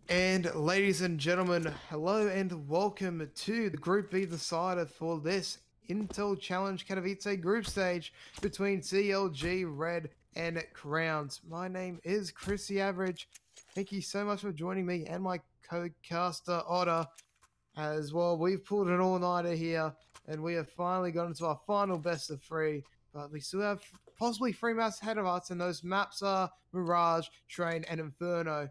And ladies and gentlemen, hello and welcome to the Group B decider for this Intel Challenge Katowice group stage between CLG, Red, and Crowns. My name is Chris the Average. Thank you so much for joining me and my co-caster Otter as well. We've pulled an all-nighter here and we have finally got into our final best of three, but we still have possibly three maps ahead of us, and those maps are Mirage, Train, and Inferno.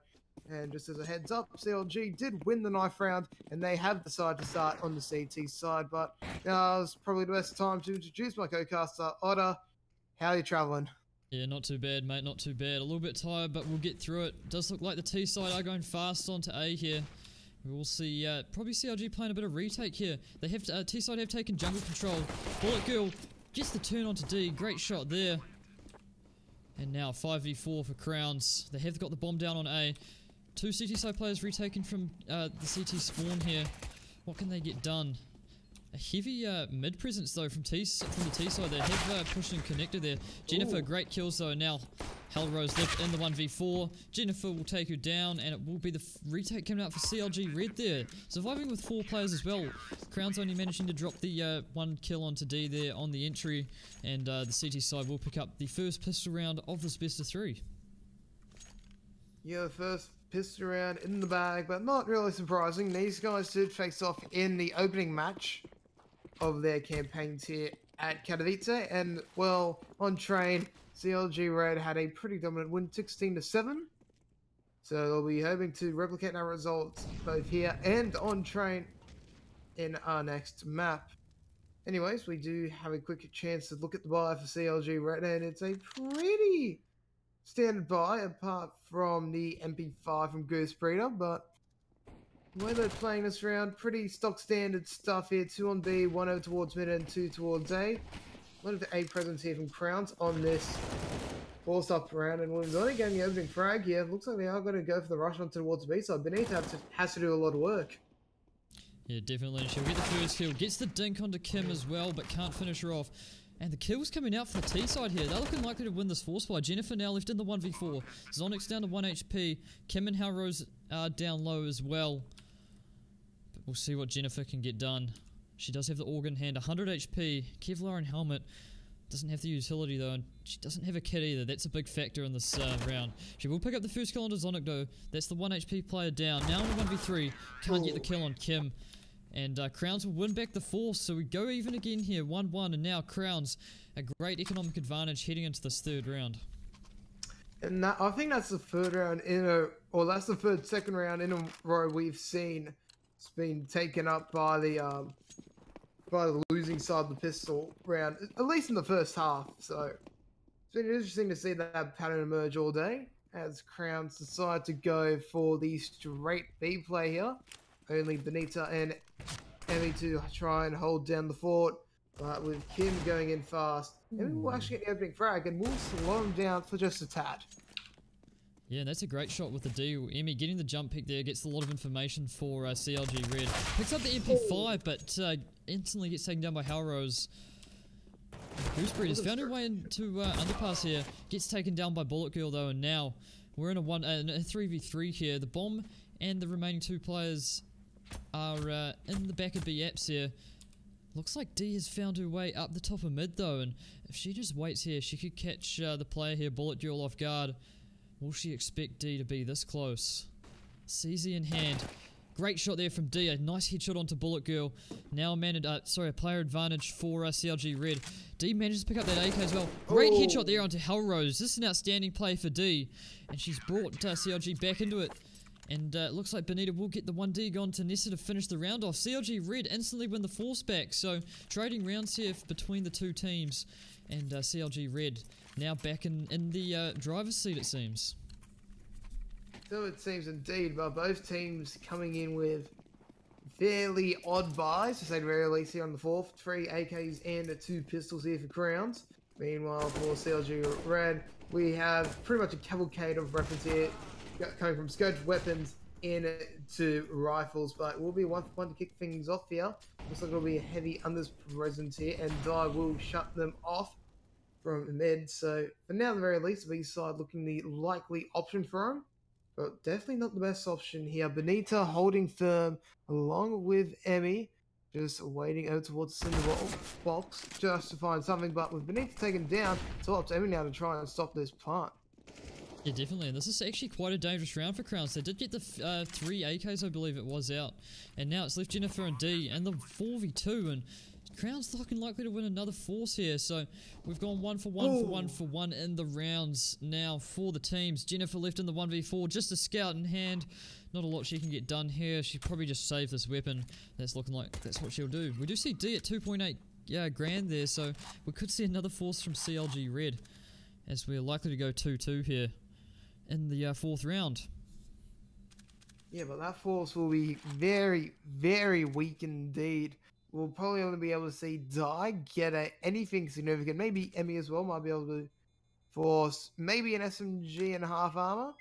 And just as a heads up, CLG did win the knife round, and they have decided to start on the CT side. But now is probably the best time to introduce my co-caster, Otter. How are you traveling? Yeah, not too bad, mate, not too bad. A little bit tired, but we'll get through it. Does look like the T side are going fast onto A here. We will see, probably CLG playing a bit of retake here. They have, T side have taken jungle control. Bullet Girl gets the turn onto D. Great shot there. And now 5v4 for Crowns. They have got the bomb down on A. Two CT side players retaken from the CT spawn here. What can they get done? A heavy mid presence though from the T side. They have pushed and connected there. Jennifer, great kills though. Now Hellrose left in the 1v4. Jennifer will take her down, and it will be the retake coming out for CLG Red there. Surviving with 4 players as well. Crowns only managing to drop the 1 kill onto D there on the entry, and the CT side will pick up the first pistol round of this best of 3. Yeah, the first pistol round in the bag, but not really surprising. These guys did face off in the opening match of their campaigns here at Katowice, and well, on Train, CLG Red had a pretty dominant win, 16-7. So they'll be hoping to replicate that result both here and on Train in our next map. Anyways, we do have a quick chance to look at the buy for CLG Red, and it's a pretty standard buy apart from the MP5 from Goose Breeder, but the way they're playing this round, pretty stock standard stuff here. 2 on B, 1 over towards mid and 2 towards A. 1 of the A presence here from Crowns on this force up round, and Williams only getting the opening frag here. Looks like they are going to go for the rush on towards the B side. Benita has to do a lot of work. Yeah, definitely. She'll get the first kill. Gets the dink onto Kim as well, but can't finish her off. And the kills coming out for the T side here. They're looking likely to win this force by. Jennifer now left in the 1v4. Zonix down to 1 HP. Kim and Hellrose are down low as well. But we'll see what Jennifer can get done. She does have the organ hand, 100 HP. Kevlar and helmet. Doesn't have the utility though, and she doesn't have a kit either. That's a big factor in this round. She will pick up the first kill onto Zonic though. That's the 1 HP player down. Now in a 1v3. Can't get the kill on Kim. And Crowns will win back the force, so we go even again here, 1-1, and now Crowns, a great economic advantage heading into this third round. And I think that's the third round in a, or that's the second round in a row we've seen it's been taken up by the losing side of the pistol round, at least in the first half. So it's been interesting to see that pattern emerge all day as Crowns decide to go for the straight B play here. Only Benita and Emmy to try and hold down the fort, but with Kim going in fast, Emmy will actually get the opening frag and will slow him down for just a tad. Yeah, and that's a great shot with the D. Emmy getting the jump pick there, gets a lot of information for CLG Red. Picks up the MP5, but instantly gets taken down by Hellrose. Goosebreed has found her way into underpass here, gets taken down by Bullet Girl though, and now we're in a 3v3 here. The bomb and the remaining 2 players are in the back of B apps here. Looks like D has found her way up the top of mid though, and if she just waits here, she could catch the player here, Bullet Girl, off guard. Will she expect D to be this close? CZ in hand. Great shot there from D, a nice headshot onto Bullet Girl. Now a player advantage for CLG Red. D manages to pick up that AK as well. Great headshot there onto Hellrose. This is an outstanding play for D, and she's brought CLG back into it. And it looks like Benita will get the 1D gone to Nessa to finish the round off. CLG Red instantly win the force back. So trading rounds here between the 2 teams. And CLG Red now back in the driver's seat, it seems. So it seems indeed, but both teams coming in with fairly odd buys, to say the very least, here on the fourth. 3 AKs and 2 pistols here for Crowns. Meanwhile, for CLG Red, we have pretty much a cavalcade of weapons here, coming from scoped weapons into rifles, but it will be one to kick things off here. Looks like it'll be a heavy unders presence here, and I will shut them off from mid. So for now, at the very least, the B side looking the likely option for him. But definitely not the best option here. Benita holding firm along with Emmy. Just waiting out towards the cinder box just to find something. But with Benita taken down, it's all up to Emmy now to try and stop this plant. Yeah, definitely. And this is actually quite a dangerous round for Crowns. They did get the 3 AKs, I believe it was, out. And now it's left Jennifer and D and the 4v2. And Crowns looking likely to win another force here. So we've gone 1 for 1 for 1 for 1 in the rounds now for the teams. Jennifer left in the 1v4, just a scout in hand. Not a lot she can get done here. She probably just saved this weapon. That's looking like that's what she'll do. We do see D at 2.8 grand there. So we could see another force from CLG Red, as we're likely to go 2-2 here in the 4th round. Yeah, but that force will be very, very weak indeed. We'll probably only be able to see Di get anything significant. Maybe Emmy as well might be able to force maybe an SMG and half armor.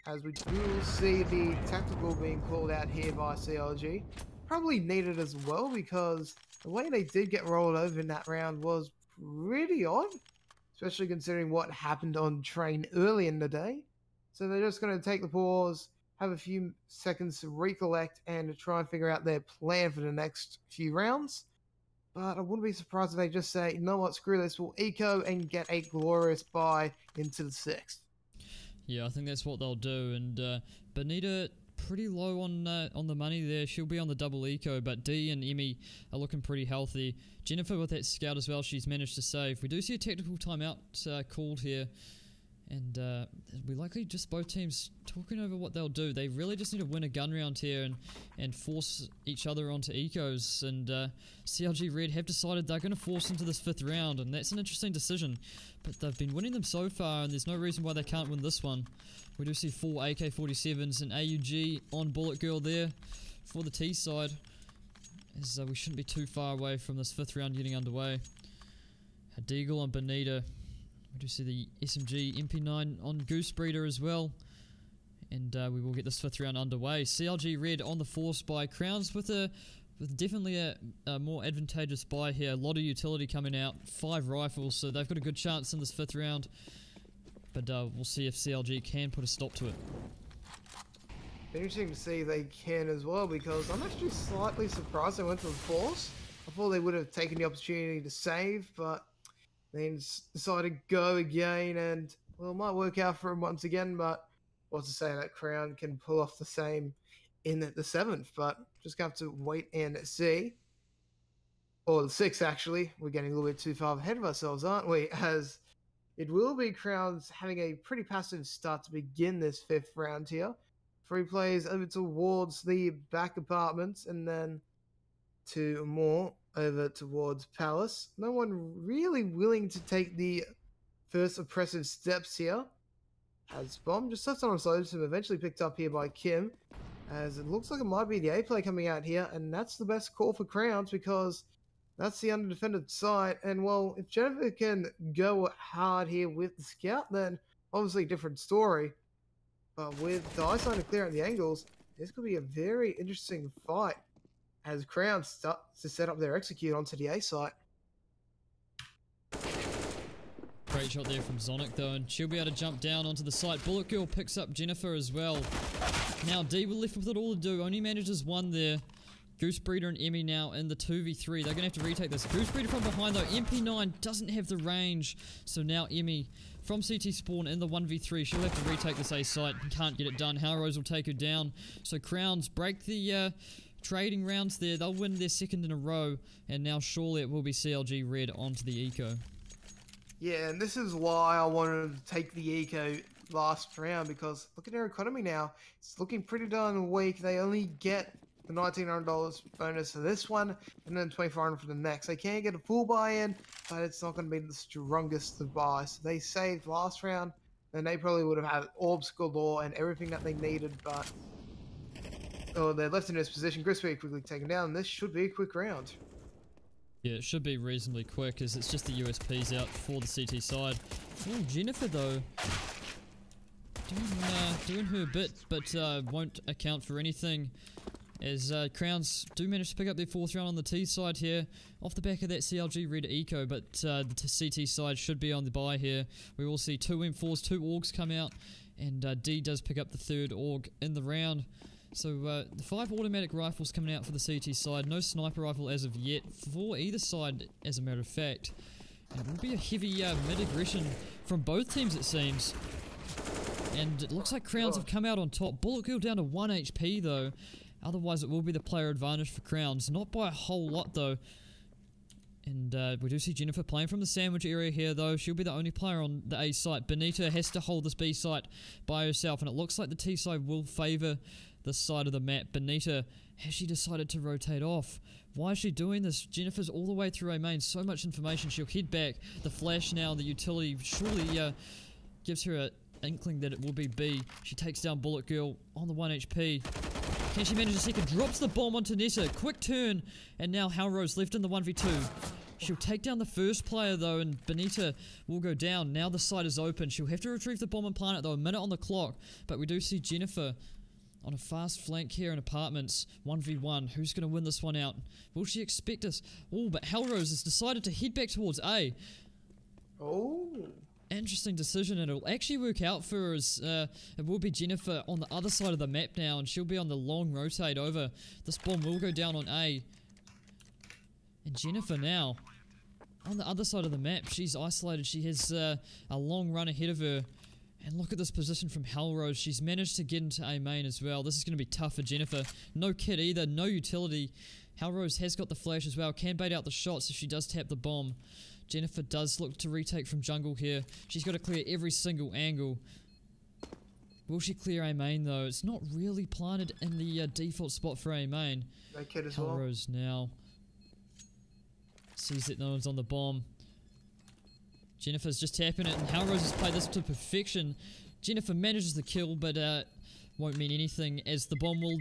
As we do see the tactical being called out here by CLG. Probably needed as well, because the way they did get rolled over in that round was pretty odd. Especially considering what happened on train early in the day. So they're just going to take the pause, have a few seconds to recollect, and try and figure out their plan for the next few rounds. But I wouldn't be surprised if they just say, you know what, screw this, we'll eco and get a glorious buy into the 6th. Yeah, I think that's what they'll do. And Benita, pretty low on the money there. She'll be on the double eco, but D and Emmy are looking pretty healthy. Jennifer with that scout as well, she's managed to save. We do see a technical timeout called here. And we likely just both teams talking over what they'll do. They really just need to win a gun round here and force each other onto ecos. And CLG Red have decided they're going to force into this 5th round, and that's an interesting decision. But they've been winning them so far, and there's no reason why they can't win this one. We do see 4 AK-47s and AUG on Bullet Girl there for the T side, as we shouldn't be too far away from this 5th round getting underway. A Deagle on Benita. We do see the SMG MP9 on Goose Breeder as well. And we will get this 5th round underway. CLG Red on the force buy. Crowns with definitely a more advantageous buy here. A lot of utility coming out. 5 rifles, so they've got a good chance in this 5th round. But we'll see if CLG can put a stop to it. Interesting to see if they can as well, because I'm actually slightly surprised they went for the force. I thought they would have taken the opportunity to save, but then decided to go again, and well, it might work out for him once again, but what's to say that Crown can pull off the same in the 7th, but just gonna have to wait and see. Or the 6th, actually. We're getting a little bit too far ahead of ourselves, aren't we? As it will be Crowns having a pretty passive start to begin this 5th round here. 3 players over towards the back apartments, and then 2 more over towards Palace. No one really willing to take the first oppressive steps here. As Bomb just left on slows him, eventually picked up here by Kim. As it looks like it might be the A play coming out here, and that's the best call for Crowns, because that's the under-defended side. And well, if Jennifer can go hard here with the scout, then obviously different story. But with Di starting to clear out the angles, this could be a very interesting fight as Crown starts to set up their execute onto the A site. Great shot there from Zonic though, and she'll be able to jump down onto the site. Bullet Girl picks up Jennifer as well. Now D will left with it all to do, only manages 1 there. Goose Breeder and Emmy now in the 2v3. They're going to have to retake this. Goose Breeder from behind though. MP9 doesn't have the range, so now Emmy from CT spawn in the 1v3. She'll have to retake this A site. Can't get it done. Howrose will take her down. So Crowns break the trading rounds there. They'll win their 2nd in a row, and now surely it will be CLG Red onto the eco. Yeah, and this is why I wanted to take the eco last round, because look at their economy now. It's looking pretty darn weak. They only get the $1,900 bonus for this one, and then $2,400 for the next. They can't get a full buy-in, but it's not going to be the strongest of buys. So they saved last round, and they probably would have had orbs galore and everything that they needed, but they're left in this position. Grisby quickly taken down, and this should be a quick round. Yeah, it should be reasonably quick, as it's just the USPs out for the CT side. Oh, Jennifer though, doing her bit, but won't account for anything. as Crowns do manage to pick up their 4th round on the T side here, off the back of that CLG red eco, but the CT side should be on the buy here. We will see 2 M4s, 2 AUGs come out, and D does pick up the 3rd AUG in the round. So the 5 automatic rifles coming out for the CT side, no sniper rifle as of yet for either side as a matter of fact. And it will be a heavy mid-aggression from both teams it seems. And it looks like Crowns have come out on top. Bullet Girl down to 1 HP though. Otherwise it will be the player advantage for Crowns. Not by a whole lot though. And we do see Jennifer playing from the sandwich area here though. She'll be the only player on the A site. Benita has to hold this B site by herself. And it looks like the T side will favour this side of the map. Benita, has she decided to rotate off? Why is she doing this? Jennifer's all the way through A main. So much information. She'll head back. The flash now, the utility surely gives her an inkling that it will be B. She takes down Bullet Girl on the 1 HP. Can she manage a second? Drops the bomb onto Nessa. Quick turn. And now Halrose left in the 1v2. She'll take down the first player though, and Benita will go down. Now the site is open. She'll have to retrieve the bomb and plant it though. A minute on the clock. But we do see Jennifer on a fast flank here in apartments. 1v1. Who's going to win this one out? Will she expect us? Oh, but Halrose has decided to head back towards A. Oh. Interesting decision, and it'll actually work out for her as it will be Jennifer on the other side of the map now, and she'll be on the long rotate over. This bomb will go down on A. And Jennifer now on the other side of the map. She's isolated. She has a long run ahead of her. And look at this position from Halrose. She's managed to get into A main as well. This is going to be tough for Jennifer. No kit either, no utility. Halrose has got the flash as well. Can bait out the shots if she does tap the bomb. Jennifer does look to retake from jungle here. She's got to clear every single angle. Will she clear A main though? It's not really planted in the default spot for A main. No kit as Halrose now sees that no one's on the bomb. Jennifer's just tapping it, and Halrose has played this to perfection. Jennifer manages the kill, but won't mean anything as the bomb will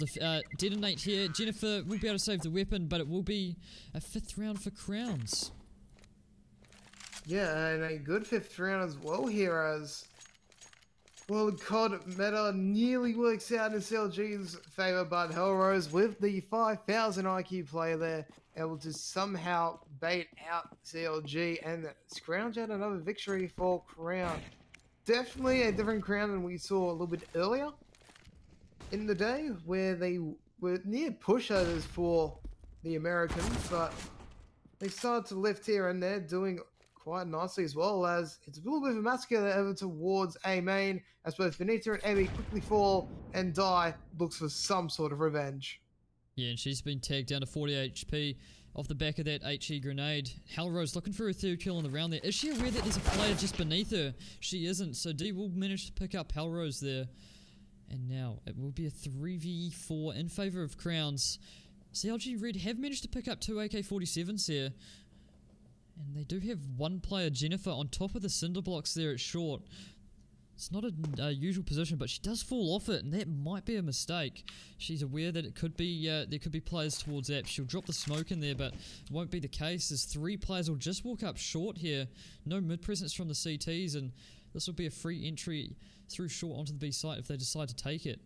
detonate here. Jennifer will be able to save the weapon, but it will be a 5th round for Crowns. Yeah, and a good 5th round as well here as, well, the COD meta nearly works out in CLG's favour, but Halrose with the 5,000 IQ player there, able to somehow bait out CLG and scrounge out another victory for Crown. Definitely a different Crown than we saw a little bit earlier in the day, where they were near pushovers for the Americans, but they started to lift here and there, doing quite nicely, as well as it's a little bit of a massacre over towards A main, as both Benita and Emmy quickly fall and die, looks for some sort of revenge. Yeah, and she's been tagged down to 40 HP off the back of that HE grenade. Halrose looking for her 3rd kill in the round there. Is she aware that there's a player just beneath her? She isn't, so D will manage to pick up Halrose there. And now it will be a 3v4 in favour of Crowns. CLG Red have managed to pick up 2 AK-47s here. And they do have one player, Jennifer, on top of the cinder blocks there at short. It's not a usual position, but she does fall off it, and that might be a mistake. She's aware that it could be there could be players towards that. She'll drop the smoke in there, but it won't be the case, as 3 players will just walk up short here. No mid-presence from the CTs, and this will be a free entry through short onto the B site if they decide to take it.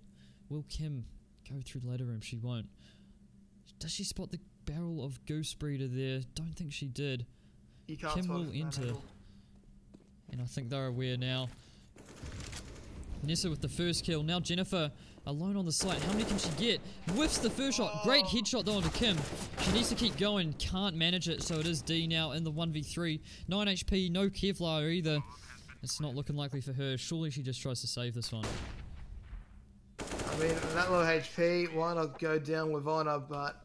Will Kim go through the ladder room? She won't. Does she spot the barrel of Goose Breeder there? Don't think she did. Kim will enter. And I think they're aware now. Nessa with the first kill. Now Jennifer alone on the site. How many can she get? Whiffs the first shot. Great headshot though onto Kim. She needs to keep going. Can't manage it. So it is D now in the 1v3. 9 HP. No Kevlar either. It's not looking likely for her. Surely she just tries to save this one. I mean, that low HP, why not go down with honor? But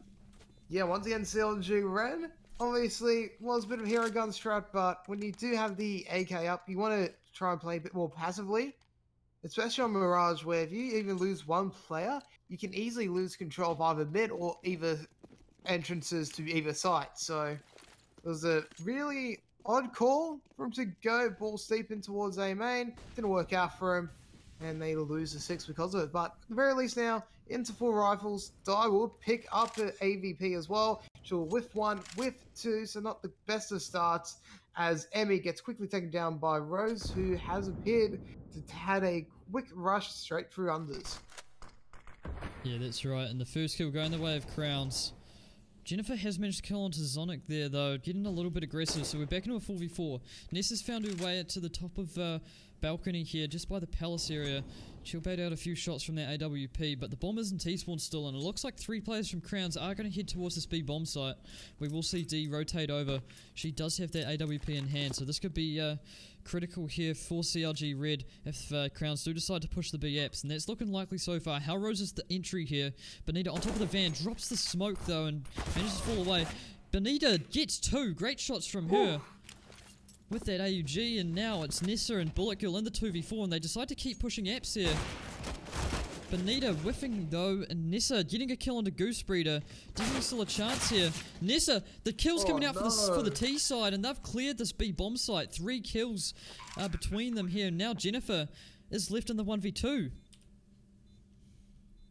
yeah, once again, CLG Red obviously was a bit of a hero gun strat, but when you do have the AK up, you want to try and play a bit more passively. Especially on Mirage, where if you even lose one player, you can easily lose control of either mid or either entrances to either site. So it was a really odd call for him to go balls deep in towards A main. Didn't work out for him, and they lose the 6 because of it. But at the very least now, into 4 rifles. Di will pick up the AVP as well. She'll whiff 1, whiff 2, so not the best of starts, as Emmy gets quickly taken down by Rose, who has appeared to had a quick rush straight through unders. Yeah, that's right. And the first kill going the way of Crowns. Jennifer has managed to kill onto Zonic there, though, getting a little bit aggressive, so we're back into a 4v4. Nessa's found her way to the top of balcony here, just by the palace area. She'll bait out a few shots from that AWP, but the bomb is in T-spawn still, and it looks like 3 players from Crowns are going to head towards this B bomb site. We will see D rotate over. She does have that AWP in hand, so this could be critical here for CLG Red if Crowns do decide to push the B apps, and that's looking likely so far. Hellrose is the entry here. Benita on top of the van, drops the smoke though, and manages to fall away. Benita gets 2 great shots from her with that AUG, and now it's Nessa and Bullet Girl in the 2v4, and they decide to keep pushing apps here. Benita whiffing though, and Nessa getting a kill onto Goose Breeder. Definitely still a chance here. Nessa, the kills coming out for the T side, and they've cleared this B bomb site. 3 kills between them here. Now Jennifer is left in the 1v2.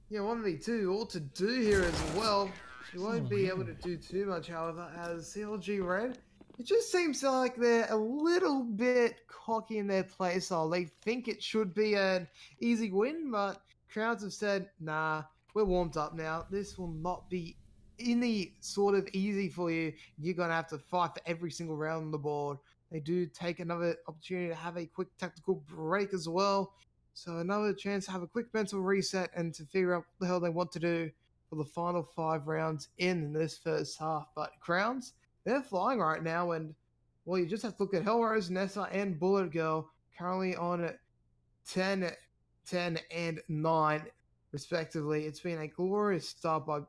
Yeah, 1v2, all to do here as well. She won't be able to do too much, however, as CLG Red. It just seems like they're a little bit cocky in their play style. They think it should be an easy win, but Crowds have said, nah, we're warmed up now. This will not be any sort of easy for you. You're going to have to fight for every single round on the board. They do take another opportunity to have a quick tactical break as well. So another chance to have a quick mental reset and to figure out what the hell they want to do for the final 5 rounds in this first half. But Crowns, they're flying right now, and well, you just have to look at Hellrose, Nessa, and Bullet Girl currently on 10, 10, and 9, respectively. It's been a glorious start by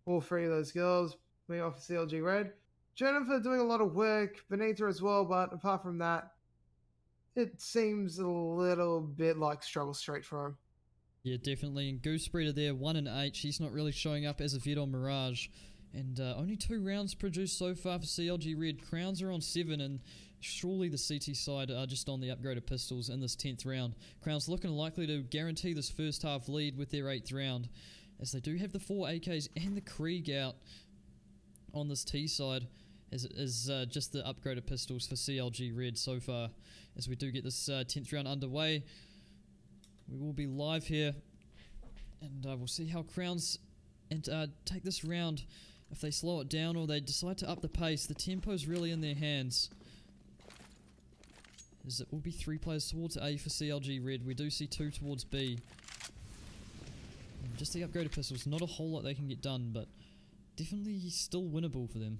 all 3 of those girls. Moving off for CLG Red. Jennifer doing a lot of work, Benita as well, but apart from that, it seems a little bit like struggle straight for him. Yeah, definitely. And Goose Breeder there, 1 and 8. She's not really showing up as a vet on Mirage. And only 2 rounds produced so far for CLG Red. Crowns are on 7, and surely the CT side are just on the upgraded pistols in this 10th round. Crowns looking likely to guarantee this first half lead with their 8th round, as they do have the 4 AKs and the Krieg out on this T side, as it is just the upgraded pistols for CLG Red so far. As we do get this 10th round underway, we will be live here, and we'll see how Crowns take this round. If they slow it down or they decide to up the pace, the tempo's really in their hands. As it will be 3 players towards A for CLG Red. We do see 2 towards B. And just the upgraded pistols, not a whole lot they can get done, but definitely still winnable for them.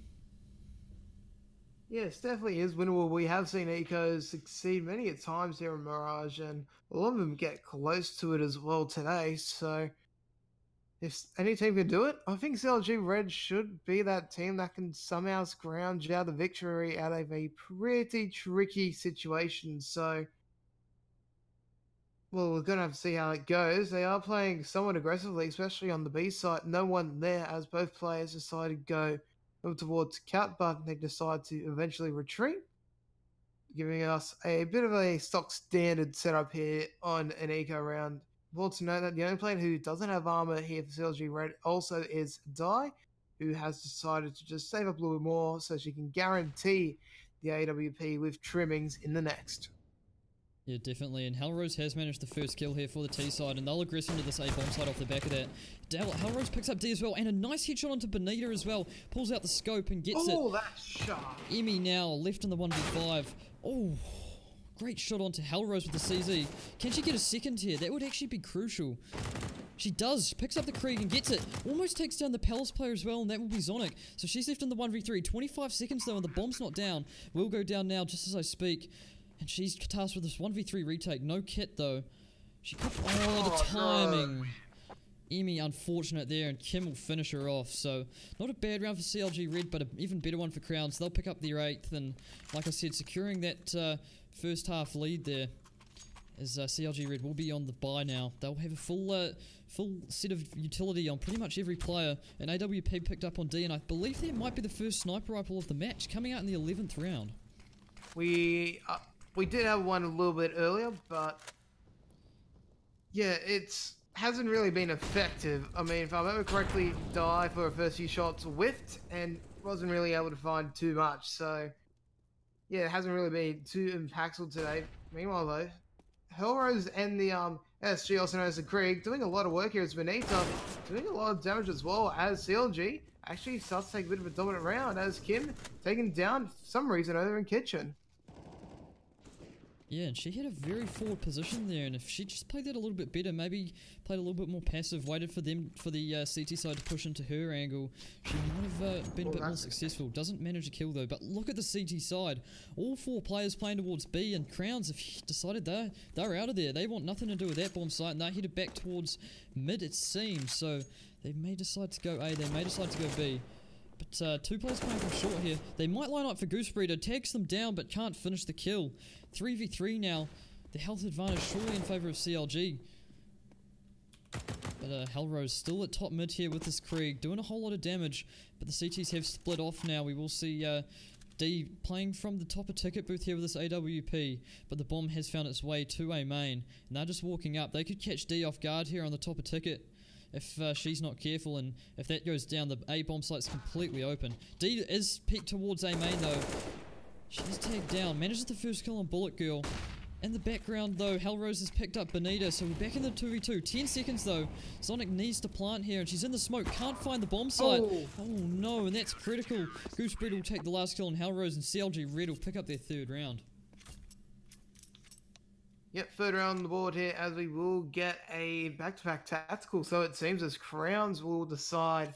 Yes, definitely is winnable. We have seen Ecos succeed many a times here in Mirage, and a lot of them get close to it as well today, so if any team can do it, I think CLG Red should be that team that can somehow scrounge out the victory out of a pretty tricky situation. So, well, we're going to have to see how it goes. They are playing somewhat aggressively, especially on the B side. No one there, as both players decide to go towards Cat, but they decide to eventually retreat, giving us a bit of a stock standard setup here on an eco round. Well, to note that the only player who doesn't have armor here for CLG Red also is Di, who has decided to just save up a little bit more so she can guarantee the AWP with trimmings in the next. Yeah, definitely. And Hellrose has managed the first kill here for the T side, and they'll aggress into this A bomb side off the back of that. Hellrose picks up D as well, and a nice headshot onto Benita as well. Pulls out the scope and gets it. Oh, that's sharp. Emmy now left in the 1v5. Oh, great shot onto Hellrose with the CZ. Can she get a second here? That would actually be crucial. She does. Picks up the Krieg and gets it. Almost takes down the Palace player as well, and that will be Zonic. So she's left in the 1v3. 25 seconds though, and the bomb's not down. Will go down now just as I speak. And she's tasked with this 1v3 retake. No kit though. She could. Oh, the timing. No. Emmy unfortunate there, and Kim will finish her off. So not a bad round for CLG Red, but an even better one for Crowns. They'll pick up their 8th, and like I said, securing that first half lead there. As CLG Red will be on the bye now. They'll have a full set of utility on pretty much every player. And AWP picked up on D, and I believe that might be the first sniper rifle of the match, coming out in the 11th round. We did have one a little bit earlier, but yeah, hasn't really been effective. I mean, if I remember correctly, Di for her first few shots whiffed and wasn't really able to find too much. So yeah, it hasn't really been too impactful today. Meanwhile though, Hellrose and the SG, also known as the Krieg, doing a lot of work here as Benita, doing a lot of damage as well as CLG actually starts to take a bit of a dominant round as Kim taken down for some reason over in Kitchen. Yeah, and she had a very forward position there, and if she just played that a little bit better, maybe played a little bit more passive, waited for them, for the CT side to push into her angle, she might have been a bit more successful. Doesn't manage a kill though, but look at the CT side. All 4 players playing towards B, and Crowns have decided they're out of there. They want nothing to do with that bomb site, and they're headed back towards mid, it seems. So they may decide to go A, they may decide to go B. But 2 players playing from short here. They might line up for Goose Breeder, tags them down but can't finish the kill. 3v3 now. The health advantage surely in favour of CLG. But Hellrose still at top mid here with this Krieg, doing a whole lot of damage. But the CTs have split off now. We will see D playing from the top of ticket booth here with this AWP. But the bomb has found its way to A main. And they're just walking up. They could catch D off guard here on the top of ticket if she's not careful, and if that goes down, the A bomb site's completely open. D is peeked towards A main though. She's tagged down, manages the first kill on Bullet Girl. In the background though, Hellrose has picked up Benita, so we're back in the 2v2. 10 seconds though. Sonic needs to plant here, and she's in the smoke, can't find the bomb site. Oh no, and that's critical. Goose Breed will take the last kill on Hellrose, and CLG Red will pick up their 3rd round. Yep, 3rd round on the board here as we will get a back-to-back tactical. So it seems as Crowns will decide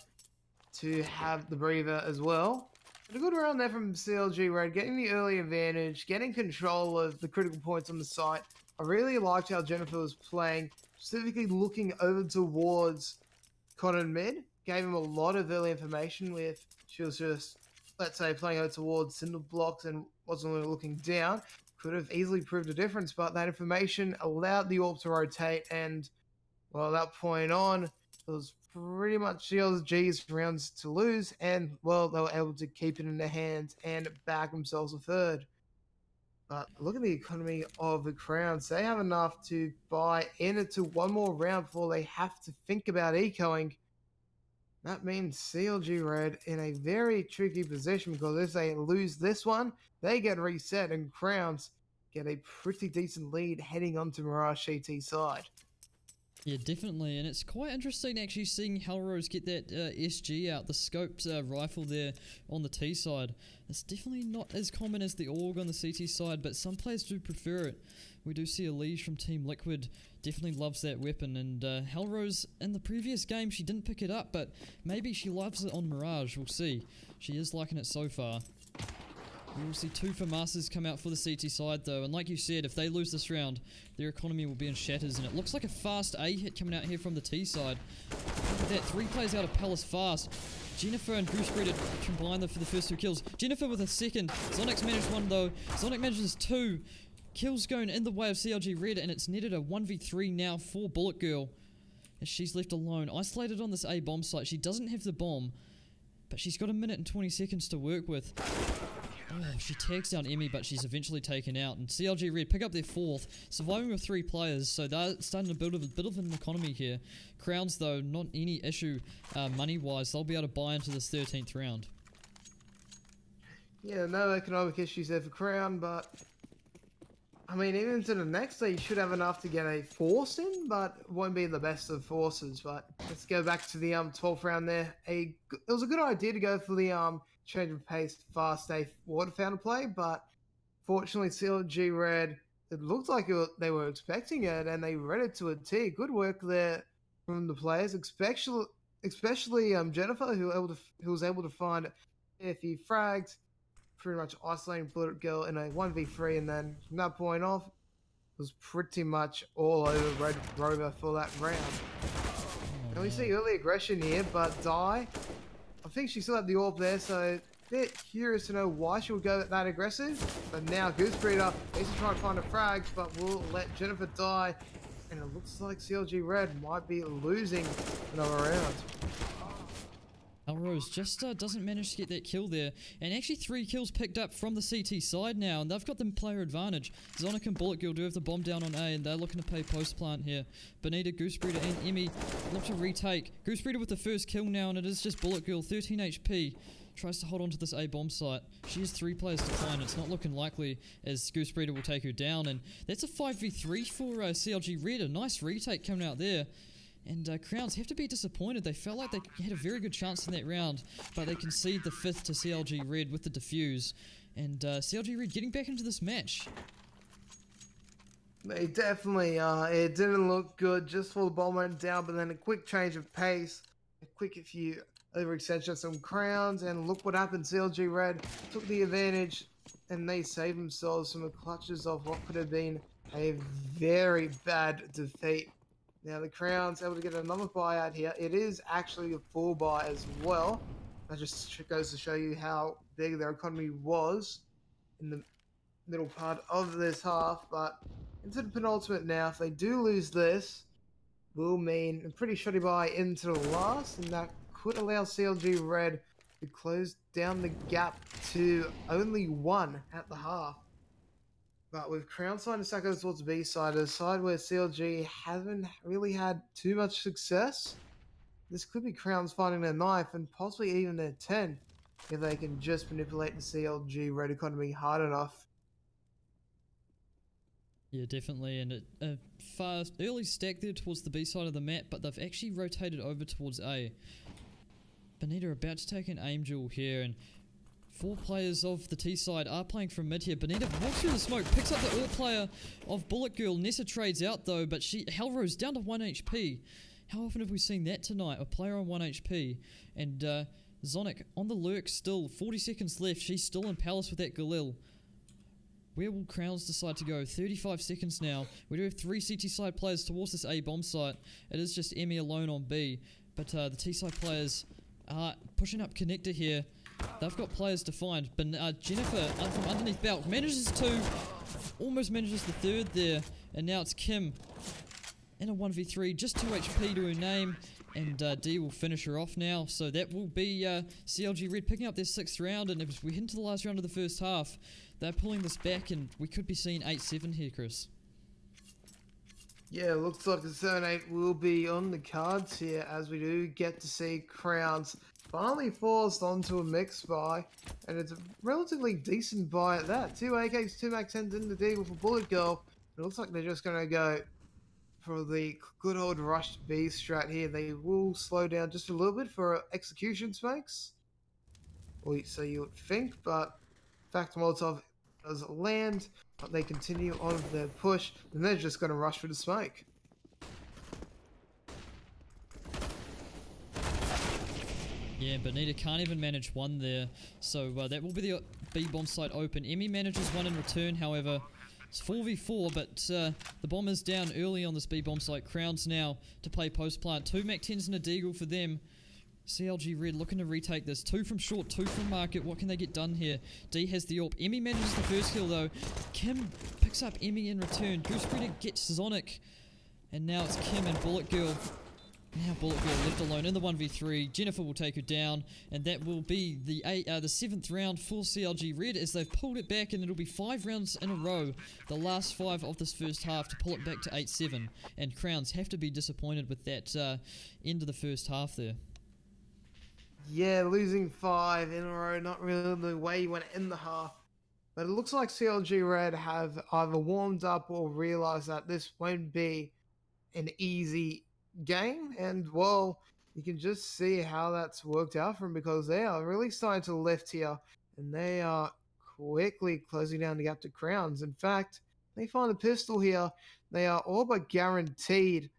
to have the breather as well. But a good round there from CLG Red, getting the early advantage, getting control of the critical points on the site. I really liked how Jennifer was playing, specifically looking over towards Cotton mid. Gave him a lot of early information with, she was just, let's say, playing over towards cinder blocks and wasn't really looking down. Could have easily proved a difference, but that information allowed the orb to rotate, and well, at that point on, it was pretty much CLG's rounds to lose, and well, they were able to keep it in their hands and back themselves a 3rd. But look at the economy of the Crowns. They have enough to buy into 1 more round before they have to think about ecoing. That means CLG Red in a very tricky position, because if they lose this one, they get reset, and Crowns get a pretty decent lead heading onto Mirage CT side. Yeah, definitely, and it's quite interesting actually seeing Hellrose get that SG out, the scoped rifle there on the T side. It's definitely not as common as the AUG on the CT side, but some players do prefer it. We do see Elise from Team Liquid definitely loves that weapon, and Hellrose in the previous game she didn't pick it up, but maybe she loves it on Mirage, we'll see. She is liking it so far. We will see 2 FAMASas come out for the CT side though, and like you said, if they lose this round, their economy will be in shatters, and it looks like a fast A hit coming out here from the T side. Look at that, 3 players out of Palace fast. Jennifer and Goose Breeder combined for the first 2 kills. Jennifer with a 2nd. Sonic's managed 1 though. Sonic manages 2. Kills going in the way of CLG Red, and it's netted a 1v3 now for Bullet Girl. And she's left alone, isolated on this A bomb site. She doesn't have the bomb, but she's got 1 minute and 20 seconds to work with. Oh, she tags down Emmy, but she's eventually taken out. And CLG Red pick up their 4th, surviving with 3 players, so they're starting to build a bit of an economy here. Crowns, though, not any issue money-wise. They'll be able to buy into this 13th round. Yeah, no economic issues there for Crown, but I mean, even to the next day, you should have enough to get a force in, but it won't be the best of forces. But let's go back to the 12th round there. It was a good idea to go for the change of pace, fast, safe water fountain play, but fortunately, CLG Red, it looked like they were expecting it, and they read it to a T. Good work there from the players, especially Jennifer, who was able to find a few frags, pretty much isolating Bullet Girl in a 1v3, and then from that point off, it was pretty much all over Red Rover for that round. And we see early aggression here, but Die, I think she still had the orb there, so a bit curious to know why she would go that aggressive. But now Goose Breeder needs to try and find a frag, but will let Jennifer die. And it looks like CLG Red might be losing another round. Hellrose just doesn't manage to get that kill there, and actually 3 kills picked up from the CT side now, and they've got the player advantage. Zonic and Bullet Girl do have the bomb down on A, and they're looking to play post plant here. Bonita, Goose Breeder, and Emmy look to retake. Goose Breeder with the first kill now, and it is just Bullet Girl, 13 HP. tries to hold on to this A bomb site. She has 3 players to find. It's not looking likely as Goose Breeder will take her down. And that's a 5v3 for CLG Red. A nice retake coming out there. And Crowns have to be disappointed. They felt like they had a very good chance in that round, but they concede the 5th to CLG Red with the defuse. And CLG Red getting back into this match. They definitely it didn't look good just for the bomb went down, but then a quick change of pace, a quick few overextension of some Crowns, and look what happened. CLG Red took the advantage, and they saved themselves from the clutches of what could have been a very bad defeat. Now the Crowns able to get another buy out here. It is actually a full buy as well. That just goes to show you how big their economy was in the middle part of this half, but into the penultimate now. If they do lose this, will mean a pretty shoddy buy into the last, and that could allow CLG Red to close down the gap to only 1 at the half. But with Crown starting to stack over towards the B side, a side where CLG haven't really had too much success, this could be Crowns finding their knife and possibly even their 10 if they can just manipulate the CLG Red economy hard enough. Yeah, definitely, and a fast early stack there towards the B side of the map, but they've actually rotated over towards A. Bonita about to take an aim duel here, and 4 players of the T side are playing from mid here. Bonita walks through the smoke, picks up the AWP player of Bullet Girl. Nessa trades out though, but Hellrose down to 1 HP. How often have we seen that tonight? A player on 1 HP, and Zonic on the lurk still. 40 seconds left. She's still in Palace with that Galil. Where will Crowns decide to go? 35 seconds now. We do have 3 CT side players towards this A bomb site. It is just Emmy alone on B. But the T side players are pushing up connector here. They've got players to find. But Jennifer from underneath belt manages 2. Almost manages the 3rd there. And now it's Kim in a 1v3. Just 2 HP to her name. And D will finish her off now. So that will be CLG Red picking up their 6th round. And as we head into the last round of the first half, they're pulling this back, and we could be seeing 8-7 here, Chris. Yeah, looks like the 7-8 will be on the cards here, as we do get to see Crowns finally forced onto a mix buy, and it's a relatively decent buy at that. 2 AKs, 2 Mac 10s in the D with a Bullet Girl. It looks like they're just going to go for the good old rush B strat here. They will slow down just a little bit for execution smokes. Well, so you would think, but in fact, Molotov does land, but they continue on their push, and they're just going to rush for the smoke. Yeah, Bonita can't even manage 1 there, so that will be the B bomb site open. Emmy manages 1 in return, however. It's 4v4, but the bomb is down early on this B bomb site. Crowns now to play post plant. 2 Mac 10s and a Deagle for them. CLG Red looking to retake this. 2 from short, 2 from market. What can they get done here? D has the AWP. Emmy manages the first kill though. Kim picks up Emmy in return. Goose Breeder gets Zonic. And now it's Kim and Bullet Girl. Now Bullet Girl left alone in the 1v3. Jennifer will take her down. And that will be the 7th round for CLG Red as they've pulled it back. And it'll be 5 rounds in a row. The last 5 of this first half to pull it back to 8-7. And Crowns have to be disappointed with that end of the first half there. Yeah, losing 5 in a row, not really the way you went in the half. But it looks like CLG Red have either warmed up or realized that this won't be an easy game. And, well, you can just see how that's worked out for them, because they are really starting to lift here. And they are quickly closing down the gap to Crowns. In fact, they find a pistol here. They are all but guaranteed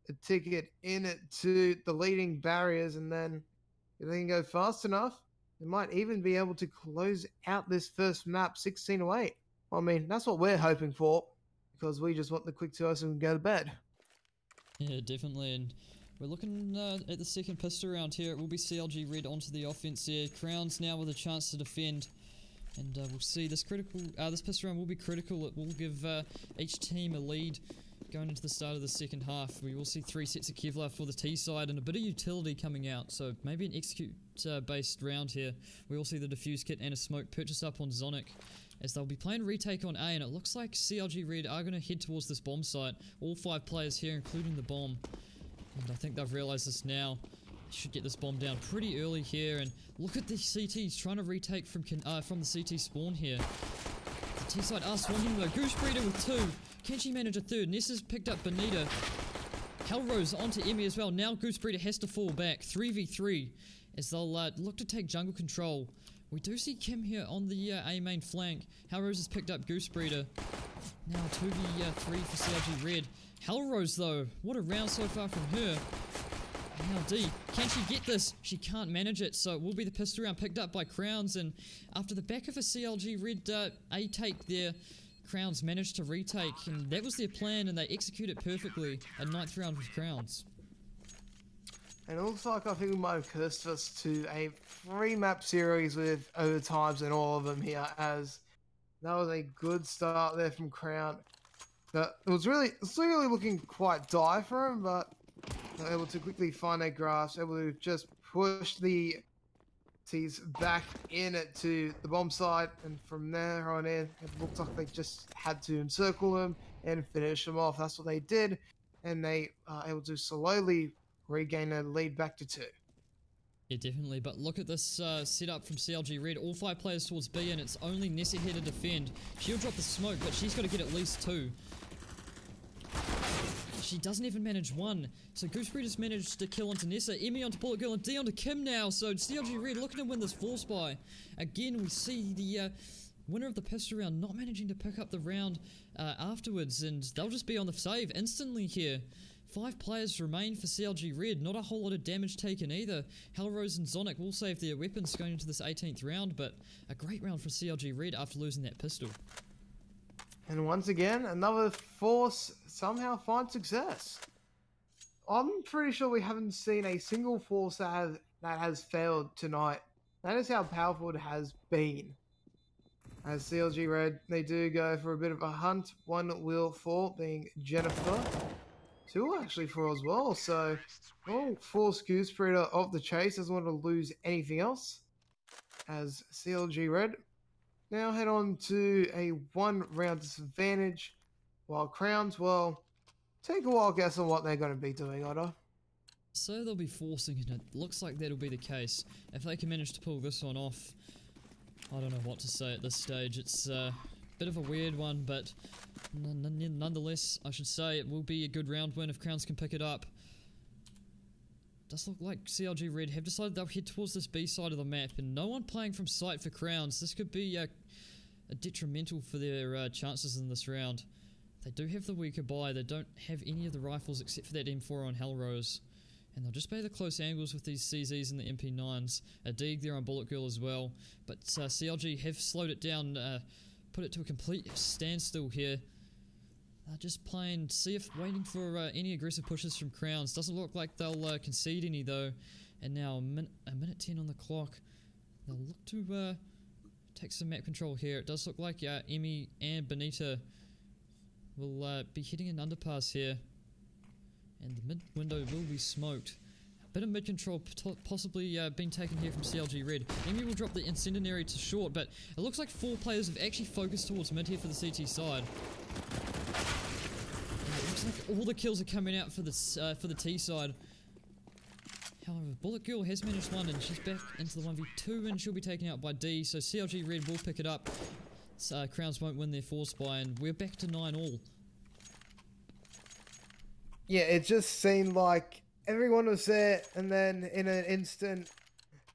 a ticket in it to the leading barriers, and then if they can go fast enough, they might even be able to close out this first map 16-8. I mean, that's what we're hoping for, because we just want the quick 2-0 and go to bed. Yeah, definitely. And we're looking at the second pistol round here. It will be CLG Red onto the offense here. Crowns now with a chance to defend. And we'll see this pistol round will be critical. It will give each team a lead going into the start of the second half. We will see 3 sets of Kevlar for the T side and a bit of utility coming out, so maybe an execute based round here. We will see the defuse kit and a smoke purchased up on Zonic as they'll be playing retake on A, and it looks like CLG Red are going to head towards this bomb site. All 5 players here, including the bomb, and I think they've realised this now. Should get this bomb down pretty early here, and look at the CTs trying to retake from the CT spawn here. The T side are swanking though. Goose Breeder with 2. Can she manage a third? Nessa's picked up Bonita. Hellrose onto Emmy as well. Now Goose Breeder has to fall back. 3v3 as they'll look to take jungle control. We do see Kim here on the A main flank. Hellrose has picked up Goose Breeder. Now 2v3 for CLG Red. Hellrose though, what a round so far from her. Now D, can she get this? She can't manage it, so it will be the pistol round picked up by Crowns, and after the back of a CLG Red A take there, Crowns managed to retake, and that was their plan, and they executed it perfectly. A 9th round with Crowns. And it looks like I think we might have cursed us to a 3-map series with overtimes and all of them here, as that was a good start there from Crown. But it was really looking quite dire for him, but they were able to quickly find their grasp, able to just push the T's back in it to the bomb site, and from there on in, it looked like they just had to encircle them and finish them off. That's what they did, and they are able to slowly regain a lead back to 2. Yeah, definitely, but look at this setup from CLG Red. All 5 players towards B, and it's only Nessa here to defend. She'll drop the smoke, but she's got to get at least 2. She doesn't even manage 1. So Goose Breeder's managed to kill onto Nessa, Emmy onto Bullet Girl, and D onto Kim now. So CLG Red looking to win this force buy. Again, we see the winner of the pistol round not managing to pick up the round afterwards, and they'll just be on the save instantly here. 5 players remain for CLG Red. Not a whole lot of damage taken either. Hellrose and Zonic will save their weapons going into this 18th round, but a great round for CLG Red after losing that pistol. And once again, another force somehow finds success. I'm pretty sure we haven't seen a single force that has failed tonight. That is how powerful it has been. As CLG Red, they do go for a bit of a hunt. 1 will fall, being Jennifer. 2 will actually fall as well, so force Goose Breeder of the chase, doesn't want to lose anything else. As CLG Red now head on to a 1-round disadvantage, while Crowns, well, take a wild guess on what they're going to be doing, Otter. So they'll be forcing it. It looks like that'll be the case. If they can manage to pull this one off, I don't know what to say at this stage. It's a bit of a weird one, but nonetheless, I should say it will be a good round win if Crowns can pick it up. Does look like CLG Red have decided they'll head towards this B side of the map, and no one playing from sight for Crowns. This could be a detrimental for their chances in this round. They do have the weaker buy. They don't have any of the rifles except for that M4 on Hellrose, and they'll just play the close angles with these CZs and the MP9s. A dig there on Bullet Girl as well, but CLG have slowed it down, put it to a complete standstill here. Just playing, waiting for any aggressive pushes from Crowns. Doesn't look like they'll concede any though. And now a minute 10 on the clock. They'll look to take some map control here. It does look like Emmy and Bonita will be hitting an underpass here. And the mid window will be smoked. A bit of mid control possibly being taken here from CLG Red. Emmy will drop the incendiary to short, but it looks like 4 players have actually focused towards mid here for the CT side. Like all the kills are coming out for the T side. However, Bullet Girl has managed 1, and she's back into the 1v2, and she'll be taken out by D. So CLG Red will pick it up. Crowns won't win their force buy, and we're back to 9-all. Yeah, it just seemed like everyone was there, and then in an instant,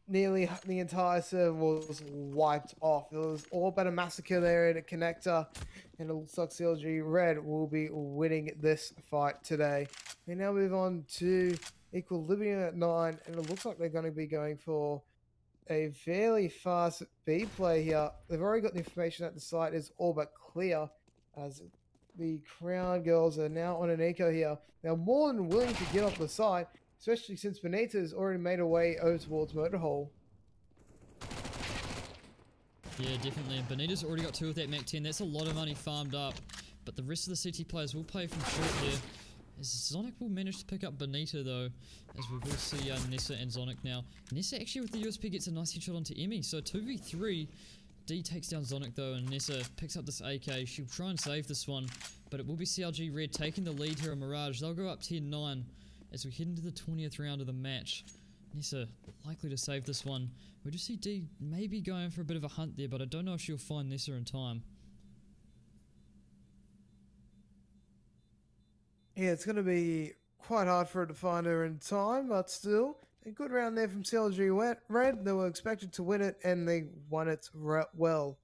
nearly the entire server was wiped off. It was all but a massacre there in a connector, and it looks like CLG Red will be winning this fight today. We now move on to Equilibrium at 9, and it looks like they're going to be going for a fairly fast B play here. They've already got the information that the site is all but clear, as the Crown Girls are now on an eco here. They're more than willing to get off the site, especially since Bonita's already made her way over towards Motorhole. Yeah, definitely. And Bonita's already got 2 with that Mac 10. That's a lot of money farmed up. But the rest of the CT players will play from short here. As Zonic will manage to pick up Bonita though, as we will see Nessa and Zonic now. Nessa actually with the USP gets a nice headshot onto Emmy. So 2v3. D takes down Zonic though, and Nessa picks up this AK. She'll try and save this one, but it will be CLG Red taking the lead here on Mirage. They'll go up 10-9 as we head into the 20th round of the match. Nissa likely to save this one. We do see D maybe going for a bit of a hunt there, but I don't know if she'll find Nissa in time. Yeah, it's going to be quite hard for her to find her in time, but still, a good round there from CLG Red. They were expected to win it, and they won it well.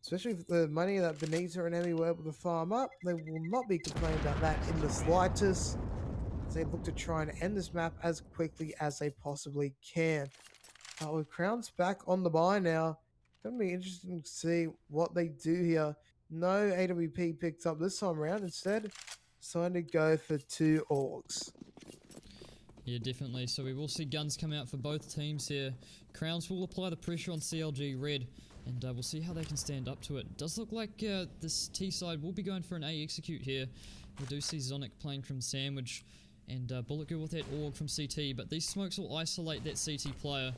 Especially with the money that Benita and Emmy were able to farm up, they will not be complaining about that in the slightest. They look to try and end this map as quickly as they possibly can. With Crowns back on the bye now, it's going to be interesting to see what they do here. No AWP picked up this time around. Instead, decided to go for 2 orgs. Yeah, definitely. So we will see guns come out for both teams here. Crowns will apply the pressure on CLG Red, and we'll see how they can stand up to it. Does look like this T side will be going for an A execute here. We do see Zonic playing from Sandwich, and Bullet Girl with that AUG from CT, but these smokes will isolate that CT player.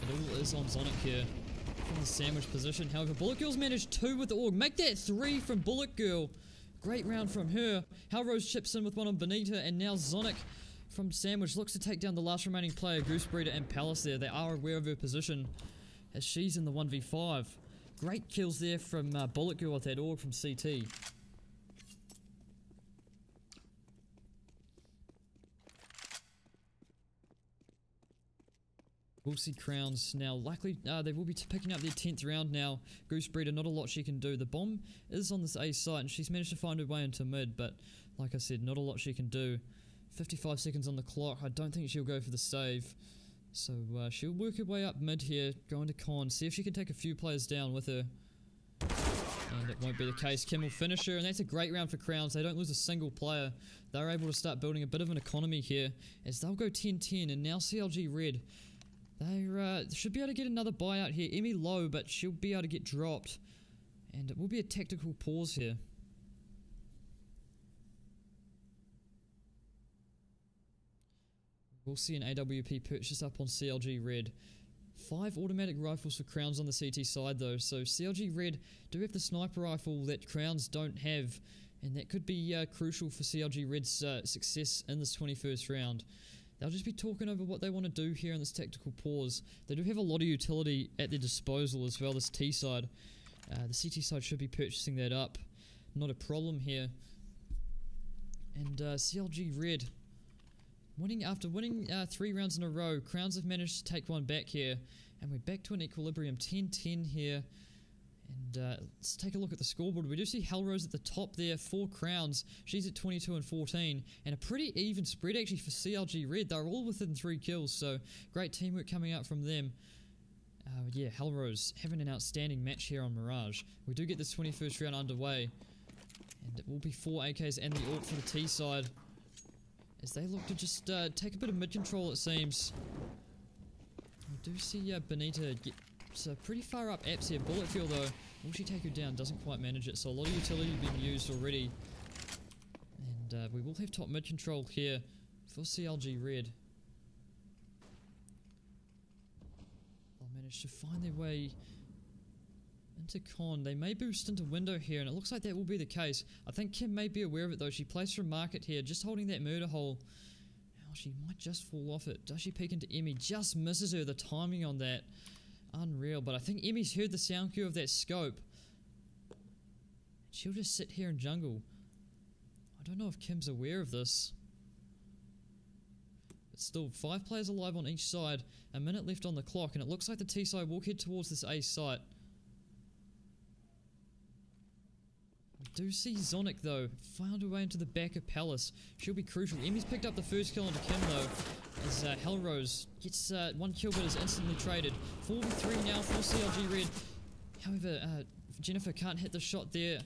It all is on Zonic here from the Sandwich position. However, Bullet Girl's managed 2 with the AUG. Make that 3 from Bullet Girl. Great round from her. Halrose chips in with one on Benita, and now Zonic from Sandwich looks to take down the last remaining player, Goose Breeder and Palace there. They are aware of her position as she's in the 1v5. Great kills there from Bullet Girl with that AUG from CT. We'll see Crowns now. Likely, they will be picking up their 10th round now. Goose Breeder, not a lot she can do. The bomb is on this A site, and she's managed to find her way into mid, but like I said, not a lot she can do. 55 seconds on the clock. I don't think she'll go for the save. So she'll work her way up mid here, go into con, see if she can take a few players down with her. And it won't be the case. Kim will finish her, and that's a great round for Crowns. They don't lose a single player. They're able to start building a bit of an economy here, as they'll go 10-10, and now CLG Red. They should be able to get another buyout here. Emmy low, but she'll be able to get dropped. And it will be a tactical pause here. We'll see an AWP purchase up on CLG Red. 5 automatic rifles for Crowns on the CT side though. So CLG Red do have the sniper rifle that Crowns don't have. And that could be crucial for CLG Red's success in this 21st round. They'll just be talking over what they want to do here in this tactical pause. They do have a lot of utility at their disposal as well, this T side. The CT side should be purchasing that up. Not a problem here. And CLG Red, after winning 3 rounds in a row, Crowns have managed to take one back here. And we're back to an equilibrium, 10-10 here. And let's take a look at the scoreboard. We do see Halrose at the top there for Crowns. She's at 22 and 14. And a pretty even spread actually for CLG Red. They're all within 3 kills. So great teamwork coming out from them. Yeah, Halrose having an outstanding match here on Mirage. We do get this 21st round underway. And it will be 4 AKs and the AWP for the T side, as they look to just take a bit of mid-control, it seems. We do see Benita get pretty far up apps here. Bullet Fuel though, will she take her down? Doesn't quite manage it, so a lot of utility being used already. And we will have top mid control here for CLG Red. They'll manage to find their way into con. They may boost into window here, and it looks like that will be the case. I think Kim may be aware of it though. She placed her market here, just holding that murder hole. Oh, she might just fall off it. Does she peek into Emmy? Just misses her. The timing on that, unreal. But I think Emmy's heard the sound cue of that scope. She'll just sit here in jungle. I don't know if Kim's aware of this. But still, 5 players alive on each side. A minute left on the clock, and it looks like the T side will head towards this A site. We do see Zonic though, found her way into the back of Palace. She'll be crucial. Emmy's picked up the first kill onto Kim though, as Halrose gets 1 kill but is instantly traded. 4v3 now for CLG Red. However, Jennifer can't hit the shot there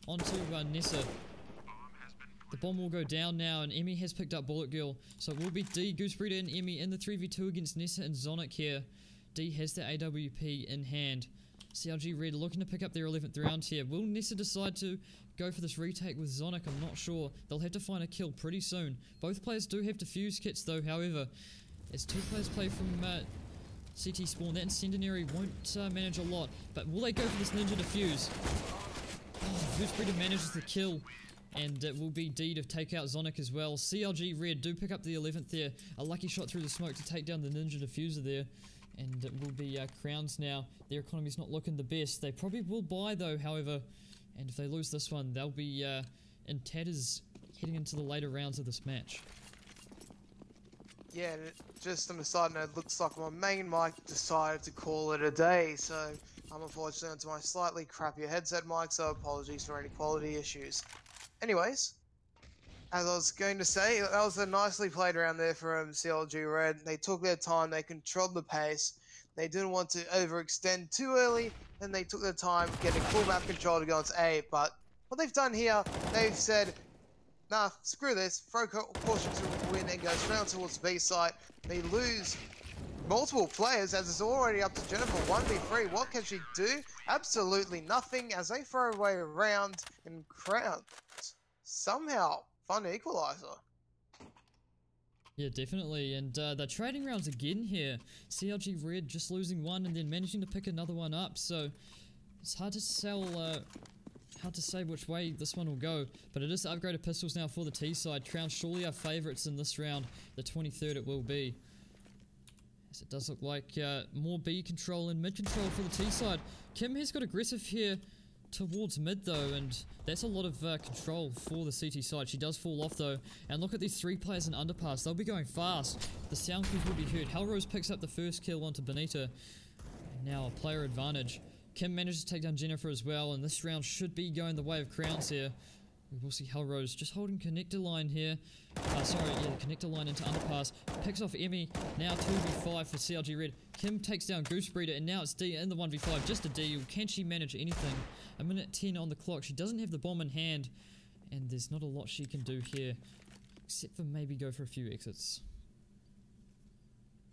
onto Nessa. The bomb will go down now, and Emmy has picked up Bullet Girl. So it will be D, Goose Breeder and Emmy in the 3v2 against Nessa and Zonic here. D has the AWP in hand. CLG Red looking to pick up their 11th round here. Will Nessa decide to go for this retake with Zonic? I'm not sure. They'll have to find a kill pretty soon. Both players do have defuse kits though, however. As 2 players play from CT spawn, that Incendiary won't manage a lot. But will they go for this Ninja defuse? Oh, Goose Breeder manages the kill. and it will be D to take out Zonic as well. CLG Red do pick up the 11th there. A lucky shot through the smoke to take down the Ninja Diffuser there. And it will be Crowns now. Their economy's not looking the best. They probably will buy though, however. And if they lose this one, they'll be in tatters heading into the later rounds of this match. Yeah, and just on a side note, it looks like my main mic decided to call it a day, so I'm unfortunately onto my slightly crappier headset mic, so apologies for any quality issues. Anyways, as I was going to say, that was a nicely played round there from CLG Red. They took their time, they controlled the pace, they didn't want to overextend too early, and they took their time getting full map control to go into A, but what they've done here, they've said, nah, screw this, throw caution to win and go straight towards the B site. They lose multiple players as it's already up to Jennifer 1v3. What can she do? Absolutely nothing as they throw away a round and Crowns somehow find an equalizer. Yeah, definitely, and they're trading rounds again here. CLG Red just losing one and then managing to pick another one up, so it's hard to say which way this one will go, but it is upgraded pistols now for the T side. Crowns surely are favourites in this round, the 23rd it will be. As it does look like more B control and mid control for the T side. Kim has got aggressive here towards mid though, and that's a lot of control for the CT side. She does fall off though, and look at these three players in underpass. They'll be going fast. The sound cues will be heard. Hellrose picks up the first kill onto Benita, and now a player advantage. Kim manages to take down Jennifer as well, and this round should be going the way of Crowns here. We will see Hellrose just holding connector line here. The connector line into underpass. Picks off Emmy. Now 2v5 for CLG Red. Kim takes down Goose Breeder, and now it's D in the 1v5. Just a D. Can she manage anything? A minute 10 on the clock. She doesn't have the bomb in hand, and there's not a lot she can do here, except for maybe go for a few exits.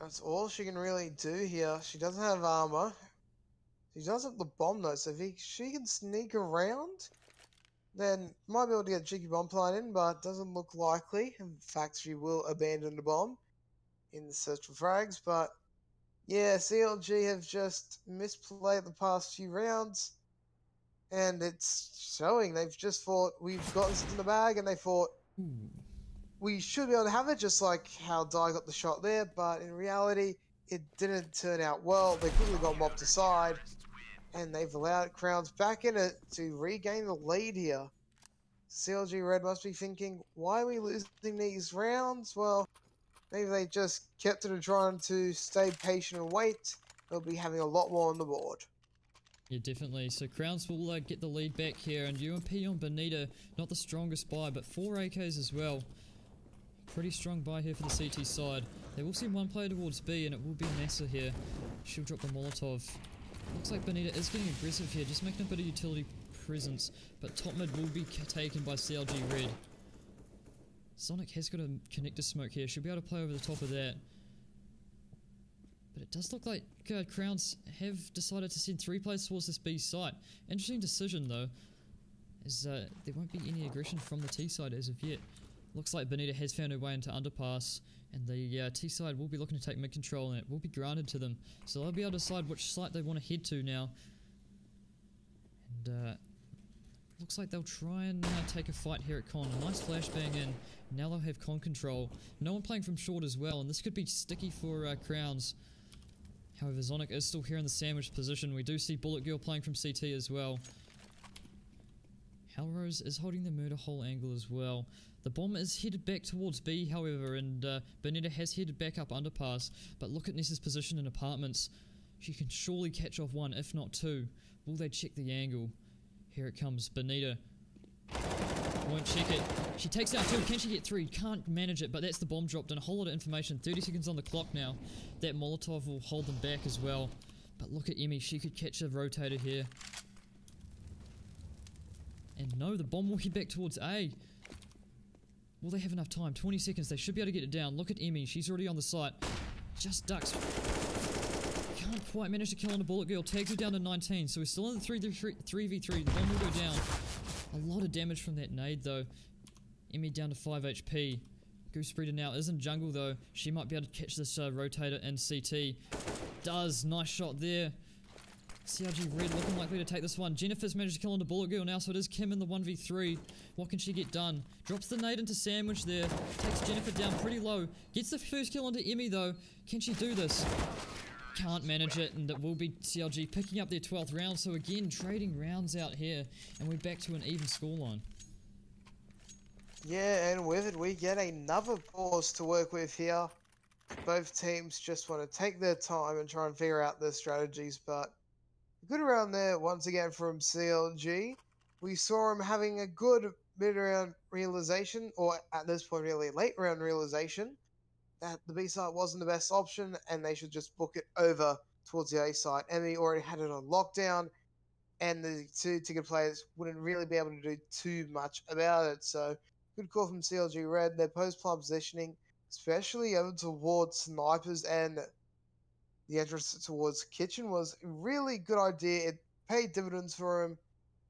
That's all she can really do here. She doesn't have armor. She does have the bomb though, so if she can sneak around, then might be able to get a cheeky bomb plant in, but doesn't look likely. In fact, she will abandon the bomb in the search for frags, but yeah, CLG have just misplayed the past few rounds, and it's showing. They've just thought, we've got this in the bag, and they thought, we should be able to have it, just like how Dai got the shot there, but in reality, it didn't turn out well. They quickly got mopped aside, and they've allowed Crowns back in it to regain the lead here. CLG Red must be thinking, why are we losing these rounds? Well, maybe they just kept it trying to stay patient and wait. They'll be having a lot more on the board. Yeah, definitely. So Crowns will get the lead back here, and UMP on Benita, not the strongest buy, but 4 AKs as well. Pretty strong buy here for the CT side. They will send one player towards B, and it will be Nessa here. She'll drop the Molotov. Looks like Benita is getting aggressive here, just making a bit of utility presence, but top mid will be taken by CLG Red. Sonic has got a connector smoke here. She'll be able to play over the top of that. But it does look like Crowns have decided to send 3 players towards this B site. Interesting decision though, as there won't be any aggression from the T side as of yet. Looks like Benita has found her way into underpass, and the T side will be looking to take mid control, and it will be granted to them. So they'll be able to decide which site they want to head to now. And looks like they'll try and take a fight here at Con. A nice flashbang in. Now they'll have Con control. No one playing from short as well, and this could be sticky for Crowns. However, Zonic is still here in the sandwich position. We do see Bullet Girl playing from CT as well. Hellrose is holding the murder hole angle as well. The bomb is headed back towards B, however, and Benita has headed back up underpass. But look at Nessa's position in apartments. She can surely catch off 1, if not 2. Will they check the angle? Here it comes, Benita. Won't check it. She takes down 2. Can she get 3? Can't manage it, but that's the bomb dropped, and a whole lot of information. 30 seconds on the clock now. That Molotov will hold them back as well. But look at Emmy. She could catch a rotator here. And no, the bomb will head back towards A. Will they have enough time? 20 seconds. They should be able to get it down. Look at Emmy. She's already on the site. Just ducks. Can't quite manage to kill on the Bullet Girl. Tags her down to 19. So we're still in the 3v3. The bomb will go down. A lot of damage from that nade though. Emmy down to 5 HP. Goose Breeder now is in jungle though. She might be able to catch this rotator in CT. Does. Nice shot there. CLG Red looking likely to take this one. Jennifer's managed to kill on the bullet girl now, so it is Kim in the 1v3. What can she get done? Drops the nade into Sandwich there. Takes Jennifer down pretty low. Gets the first kill onto Emmy though. Can she do this? Can't manage it, and it will be CLG picking up their 12th round. So again, trading rounds out here, and we're back to an even scoreline. Yeah, and with it, we get another pause to work with here. Both teams just want to take their time and try and figure out their strategies, but a good round there once again from CLG. We saw him having a good mid-round realization, or at this point really late round realization, that the B site wasn't the best option and they should just book it over towards the A site. Emmy already had it on lockdown, and the two ticket players wouldn't really be able to do too much about it, so good call from CLG Red. Their post-plant positioning, especially over towards snipers and the entrance towards kitchen, was a really good idea. It paid dividends for him.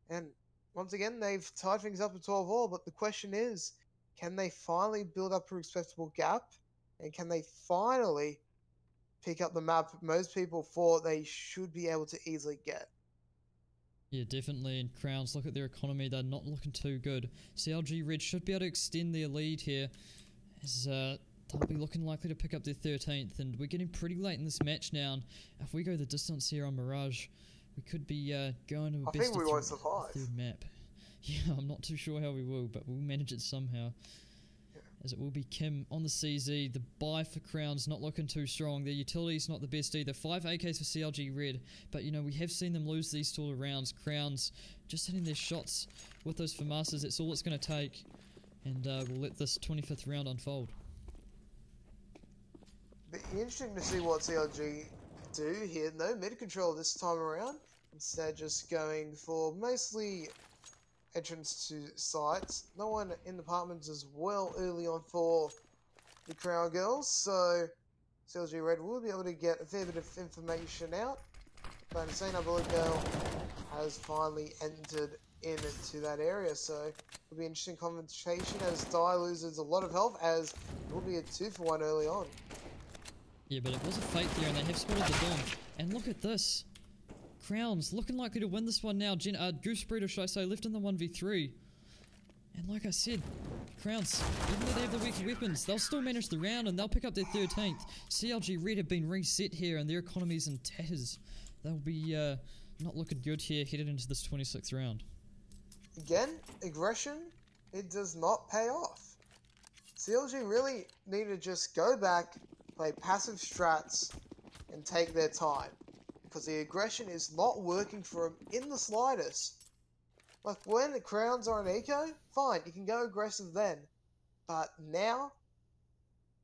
And once again, they've tied things up at 12-all. But the question is, can they finally build up a respectable gap? And can they finally pick up the map most people thought they should be able to easily get? Yeah, definitely. And Crowns, look at their economy. They're not looking too good. CLG Red should be able to extend their lead here, as they'll be looking likely to pick up their 13th. And we're getting pretty late in this match now. And if we go the distance here on Mirage, we could be going to a I think we won't survive. third map. Yeah, I'm not too sure how we will, but we'll manage it somehow. As it will be Kim on the CZ. The buy for Crowns not looking too strong. Their utility's not the best either. 5 AKs for CLG Red. But, you know, we have seen them lose these sort of rounds. Crowns just hitting their shots with those FAMASas. That's all it's going to take. And we'll let this 25th round unfold. Be interesting to see what CLG do here. No mid control this time around. Instead, just going for mostly entrance to sites. No one in the apartments as well early on for the Crown Girls, so CLG Red will be able to get a fair bit of information out. But Insane Bullet Girl has finally entered into that area, so it'll be an interesting conversation as Dye loses a lot of health, as it will be a 2-for-1 early on. Yeah, but it was a fake there, and they have spotted the bomb. And look at this. Crowns looking likely to win this one now. Gooseberry, or should I say, left in the 1v3. And like I said, Crowns, even though they have the weaker weapons, they'll still manage the round and they'll pick up their 13th. CLG Red have been reset here and their economy's in tatters. They'll be not looking good here headed into this 26th round. Again, aggression, it does not pay off. CLG really need to just go back, play passive strats, and take their time. Because the aggression is not working for them in the slightest. Like, when the Crowns are an eco, fine, you can go aggressive then. But now,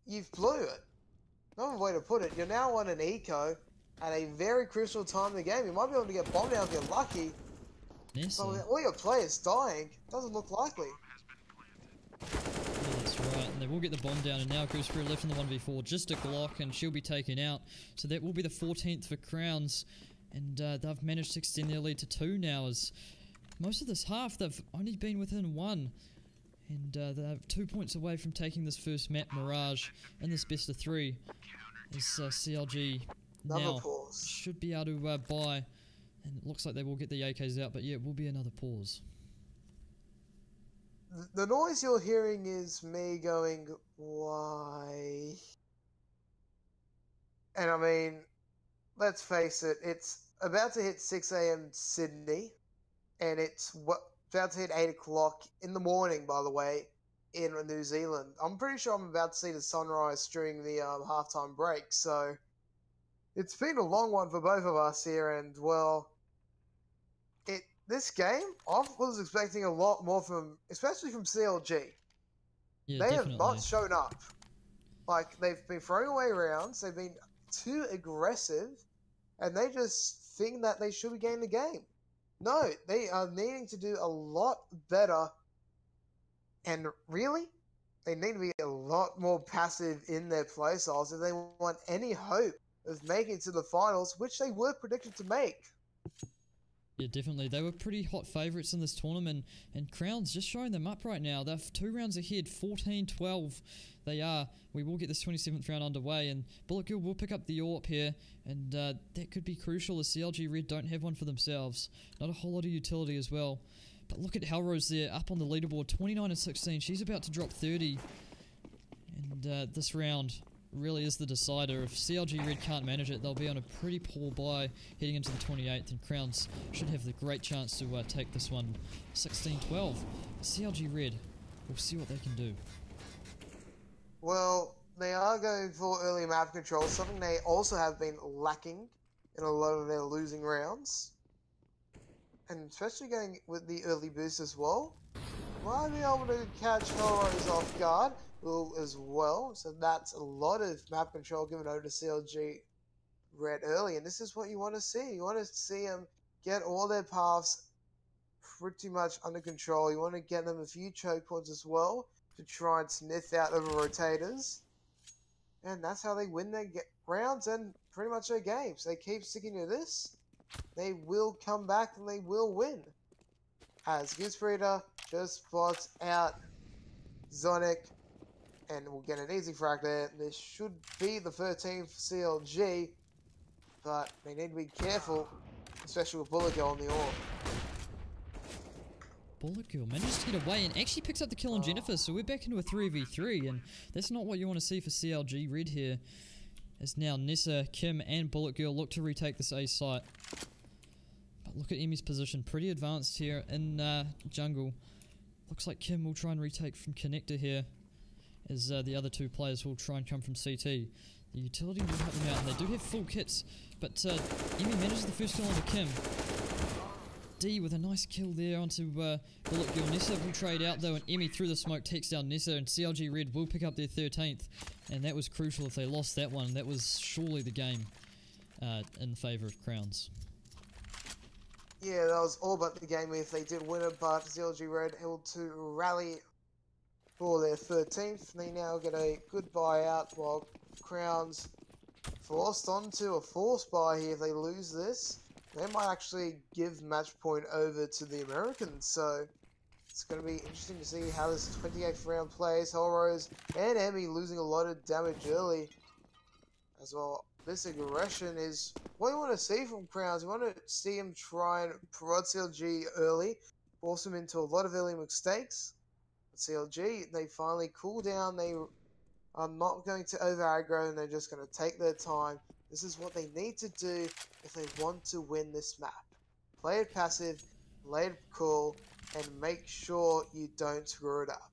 you've blew it. Another way to put it, you're now on an eco at a very crucial time in the game. You might be able to get bombed out if you're lucky. Yes, but with all your players dying, doesn't look likely. Yeah, that's right, and they will get the bomb down, and now Gooseberry left in the 1v4, just a Glock, and she'll be taken out. So that will be the 14th for Crowns, and they've managed to extend their lead to 2 now, as most of this half they've only been within 1. And they're 2 points away from taking this first map, Mirage, in this best of 3. As CLG now should be able to buy, and it looks like they will get the AKs out, but yeah, it will be another pause. The noise you're hearing is me going, why? And I mean, let's face it, it's about to hit 6 AM Sydney, and it's about to hit 8 o'clock in the morning, by the way, in New Zealand. I'm pretty sure I'm about to see the sunrise during the halftime break, so it's been a long one for both of us here, and well, this game, I was expecting a lot more from, especially from CLG. Yeah, they definitely have not shown up. Like, they've been throwing away rounds, they've been too aggressive, and they just think that they should be getting the game. No, they are needing to do a lot better, and really, they need to be a lot more passive in their playstyles if they want any hope of making it to the finals, which they were predicted to make. Yeah, definitely. They were pretty hot favourites in this tournament, and Crown's just showing them up right now. They're 2 rounds ahead, 14-12 they are. We will get this 27th round underway, and Bullet Girl will pick up the AWP here, and that could be crucial as CLG Red don't have one for themselves. Not a whole lot of utility as well. But look at Halrose there, up on the leaderboard, 29-16. She's about to drop 30, and this round really is the decider. If CLG Red can't manage it, they'll be on a pretty poor bye heading into the 28th, and Crowns should have the great chance to take this one 16-12. CLG Red, we'll see what they can do. Well, they are going for early map control, something they also have been lacking in a lot of their losing rounds. And especially going with the early boost as well. Might be able to catch Halrose off guard as well. So that's a lot of map control given over to CLG Red early. And this is what you want to see. You want to see them get all their paths pretty much under control. You want to get them a few choke points as well to try and sniff out over rotators. And that's how they win their rounds and pretty much their games. They keep sticking to this. They will come back and they will win. As Goosebrita just spots out Zonic, and we'll get an easy frag there. This should be the 13th for CLG, but they need to be careful, especially with Bullet Girl on the AWP. Bullet Girl manages to get away and actually picks up the kill on Jennifer, so we're back into a 3v3, and that's not what you want to see for CLG Red here. As now Nessa, Kim, and Bullet Girl look to retake this A site. But look at Emmy's position, pretty advanced here in jungle. Looks like Kim will try and retake from connector here, as the other two players will try and come from CT. The utility will help them out, and they do have full kits, but Emmy manages the first kill onto Kim. D with a nice kill there onto Bullet Girl. Nessa will trade out though, and Emmy through the smoke takes down Nessa, and CLG Red will pick up their 13th, and that was crucial. If they lost that one, that was surely the game in favour of Crowns. Yeah, that was all but the game if they did win it, but CLG Red able to rally for their 13th. They now get a good buyout, while Crowns forced onto a forced buy here. If they lose this, they might actually give match point over to the Americans, so it's going to be interesting to see how this 28th round plays. Halrose and Emmy losing a lot of damage early as well. This aggression is what you want to see from Crowns. You want to see him try and prod CLG early, force him into a lot of early mistakes. But CLG, they finally cool down. They are not going to over aggro, and they're just going to take their time. This is what they need to do if they want to win this map. Play it passive, play it cool, and make sure you don't screw it up.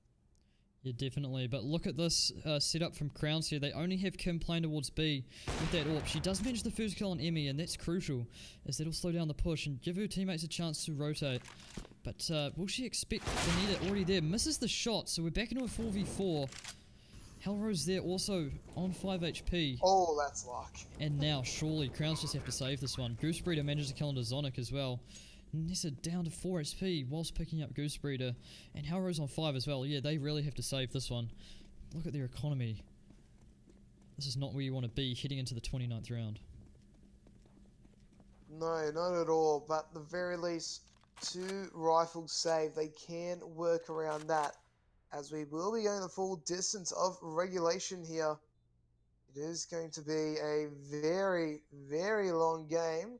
Yeah, definitely. But look at this setup from Crowns here. They only have Kim playing towards B with that AWP. She does manage the first kill on Emmy, and that's crucial, as that'll slow down the push and give her teammates a chance to rotate. But will she expect Benita already there? Misses the shot, so we're back into a 4v4. Halrose there also on 5 HP. Oh, that's luck. And now, surely, Crowns just have to save this one. Goosebrita manages to kill into Zonic as well. Nessa down to 4 SP whilst picking up Goosebrita. And Halrose on 5 as well. Yeah, they really have to save this one. Look at their economy. This is not where you want to be heading into the 29th round. No, not at all. But at the very least, 2 rifles saved. They can work around that, as we will be going the full distance of regulation here. It is going to be a very, very long game.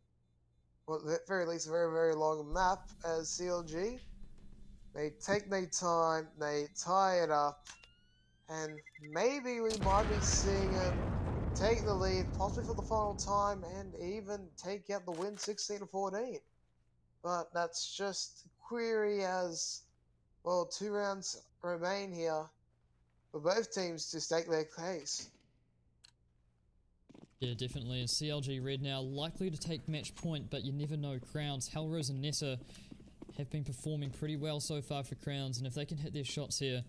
Well, at the very least, a very, very long map as CLG. They take their time, they tie it up, and maybe we might be seeing them take the lead, possibly for the final time, and even take out the win 16-14. But that's just a query, as, well, 2 rounds remain here for both teams to stake their case. Yeah, definitely. And CLG Red now likely to take match point, but you never know. Crowns, Halrose and Nessa have been performing pretty well so far for Crowns, and if they can hit their shots here,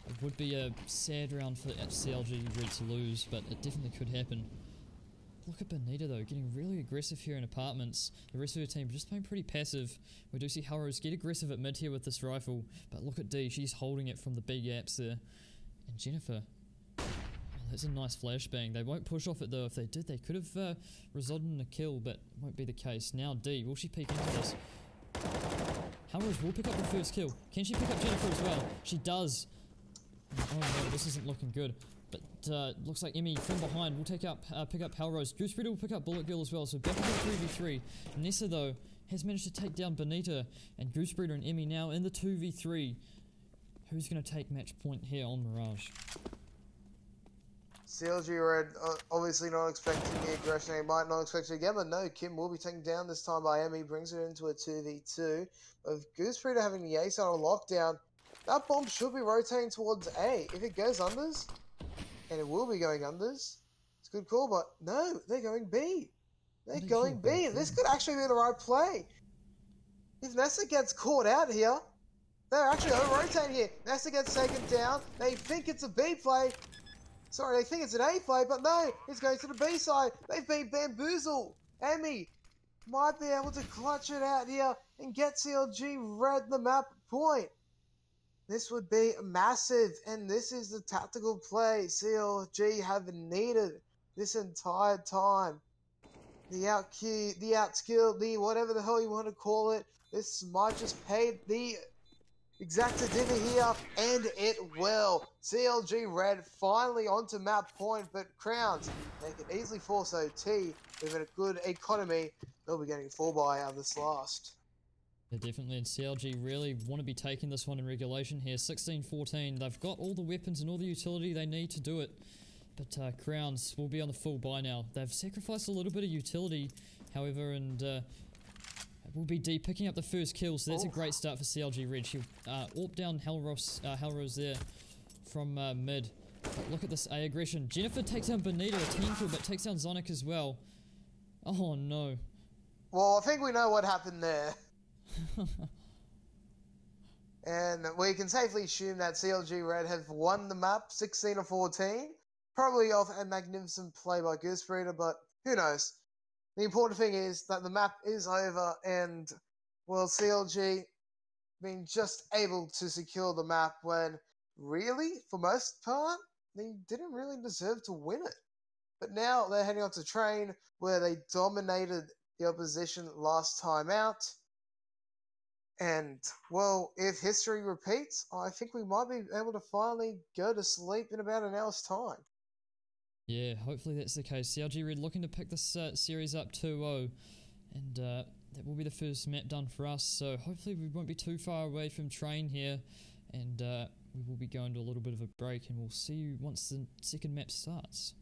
it would be a sad round for CLG Red to lose, but it definitely could happen. Look at Benita though, getting really aggressive here in apartments. The rest of her team just playing pretty passive. We do see Halrose get aggressive at mid here with this rifle, but look at D, she's holding it from the big gaps there. And Jennifer, oh, That's a nice flashbang. They won't push off it though. If they did, they could have resulted in a kill, but won't be the case. Now D, will she peek into this? Halrose will pick up the first kill. Can she pick up Jennifer as well? She does. Oh no, this isn't looking good. But looks like Emmy from behind will pick up Halrose. Goose Breeder will pick up Bullet Girl as well. So back into the 3v3. Nessa though has managed to take down Bonita, and Goose Breeder and Emmy now in the 2v3. Who's going to take match point here on Mirage? CLG Red obviously not expecting the aggression. They might not expect it again, but no, Kim will be taken down this time by Emmy, brings it into a 2v2. With Goose Breeder having the A side on lockdown, that bomb should be rotating towards A. If it goes unders, and it will be going unders, it's a good call, but no, they're going B. They're going B. This could actually be the right play. If Nessa gets caught out here, they're actually over-rotating here. Nessa gets taken down. They think it's a B play. Sorry, they think it's an A play, but no, it's going to the B side. They've been bamboozled. Emmy might be able to clutch it out here and get CLG Red the map point. This would be massive, and this is the tactical play CLG have needed this entire time. The out-Q, the out-skill, the whatever the hell you want to call it. This might just pay the exacta divvy here, and it will. CLG Red finally onto map point, but Crowns, they can easily force OT. With a good economy, they'll be getting 4-buy out of this last. Yeah, definitely, and CLG really want to be taking this one in regulation here. 16-14, they've got all the weapons and all the utility they need to do it. But Crowns will be on the full buy now. They've sacrificed a little bit of utility, however, and will be D picking up the first kill, so that's a great start for CLG Red. She'll AWP down Halrose there from mid. But look at this A aggression. Jennifer takes down Bonita, a team kill, but takes down Zonic as well. Oh no. Well, I think we know what happened there. And we can safely assume that CLG Red have won the map 16-14. Probably off a magnificent play by Goose Breeder, but who knows. The important thing is that the map is over, and, well, CLG being just able to secure the map when, really, for most part, they didn't really deserve to win it. But now they're heading on to Train, where they dominated the opposition last time out. And, well, if history repeats, I think we might be able to finally go to sleep in about an hour's time. Yeah, hopefully that's the case. CLG Red looking to pick this series up 2-0, and that will be the first map done for us, so hopefully we won't be too far away from Train here, and we will be going to a little bit of a break, and we'll see you once the second map starts.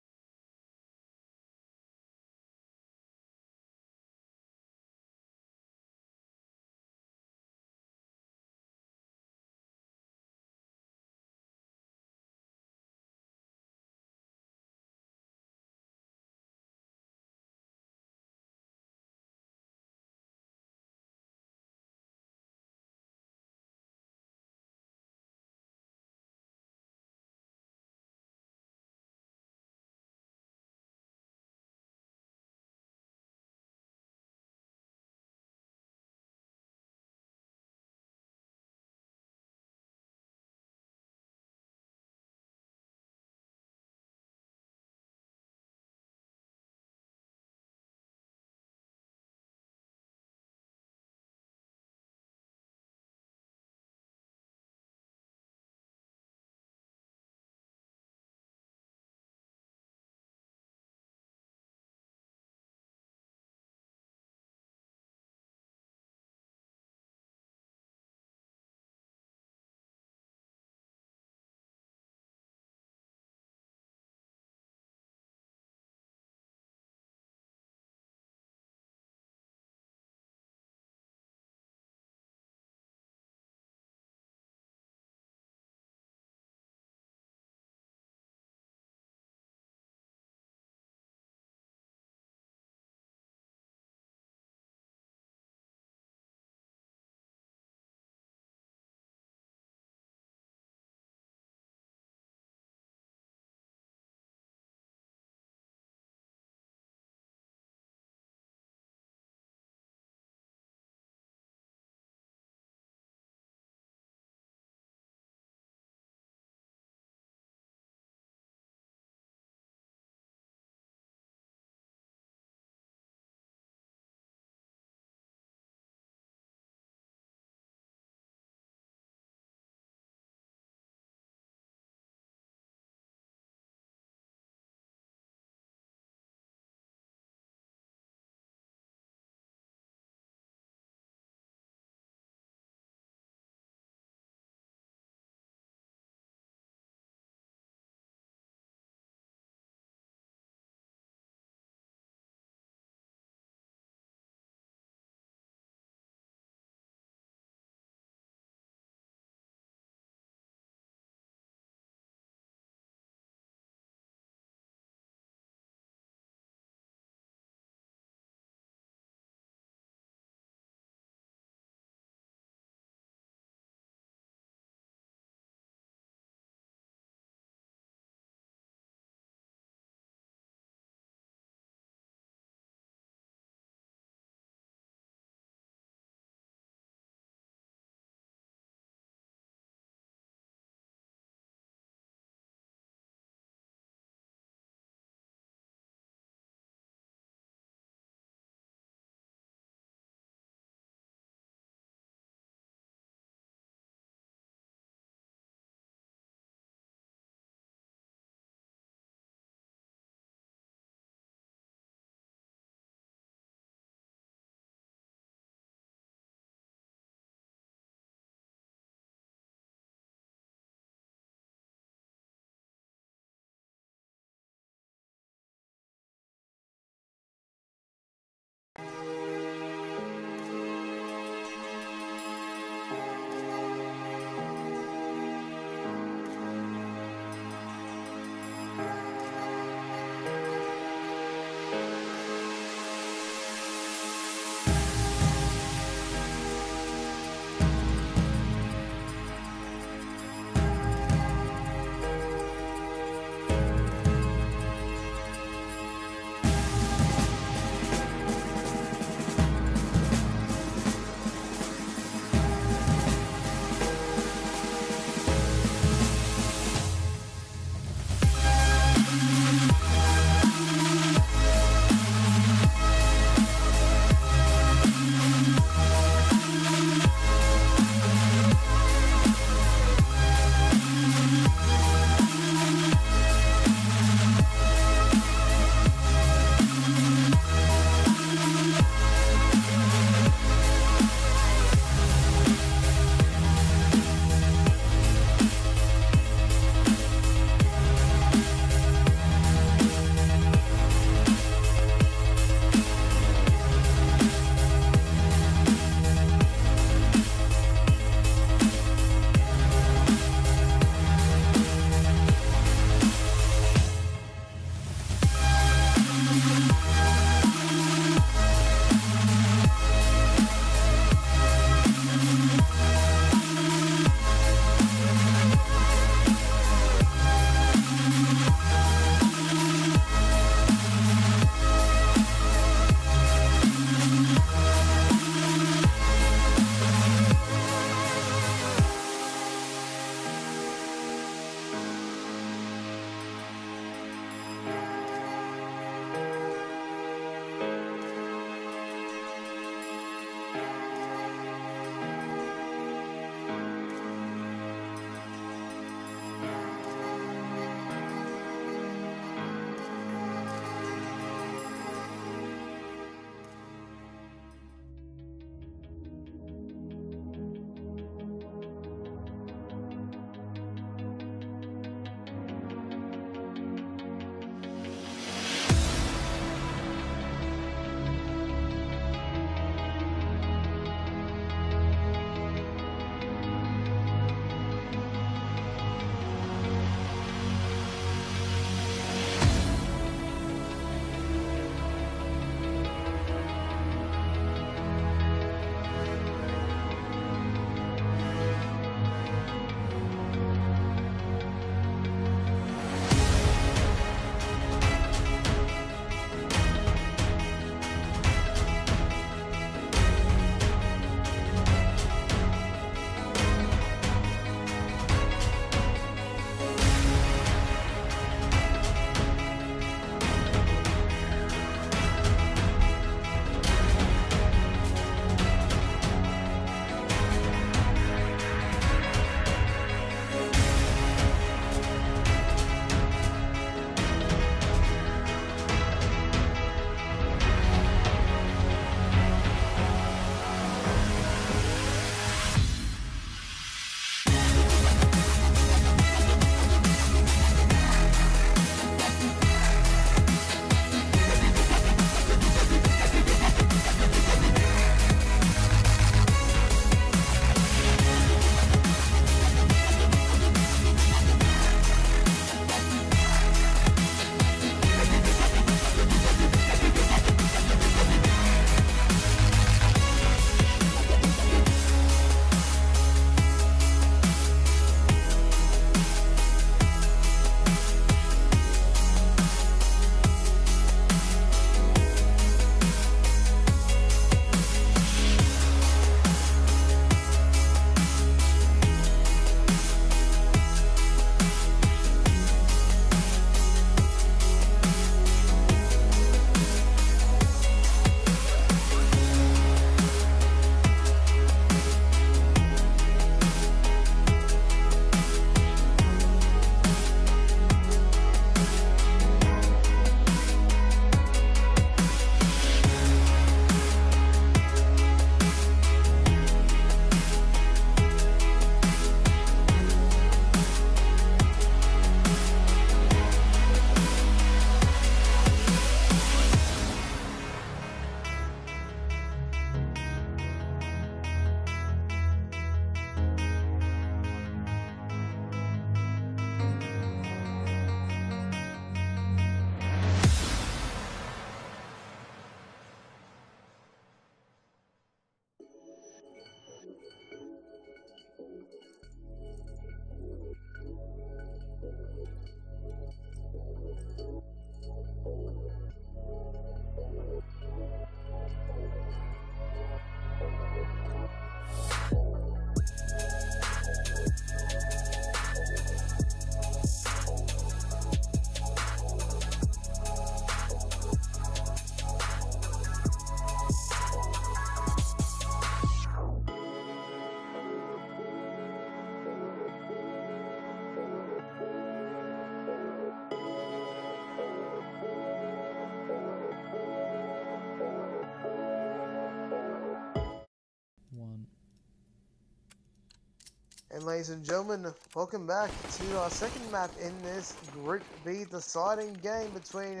And ladies and gentlemen, welcome back to our second map in this Group B deciding game between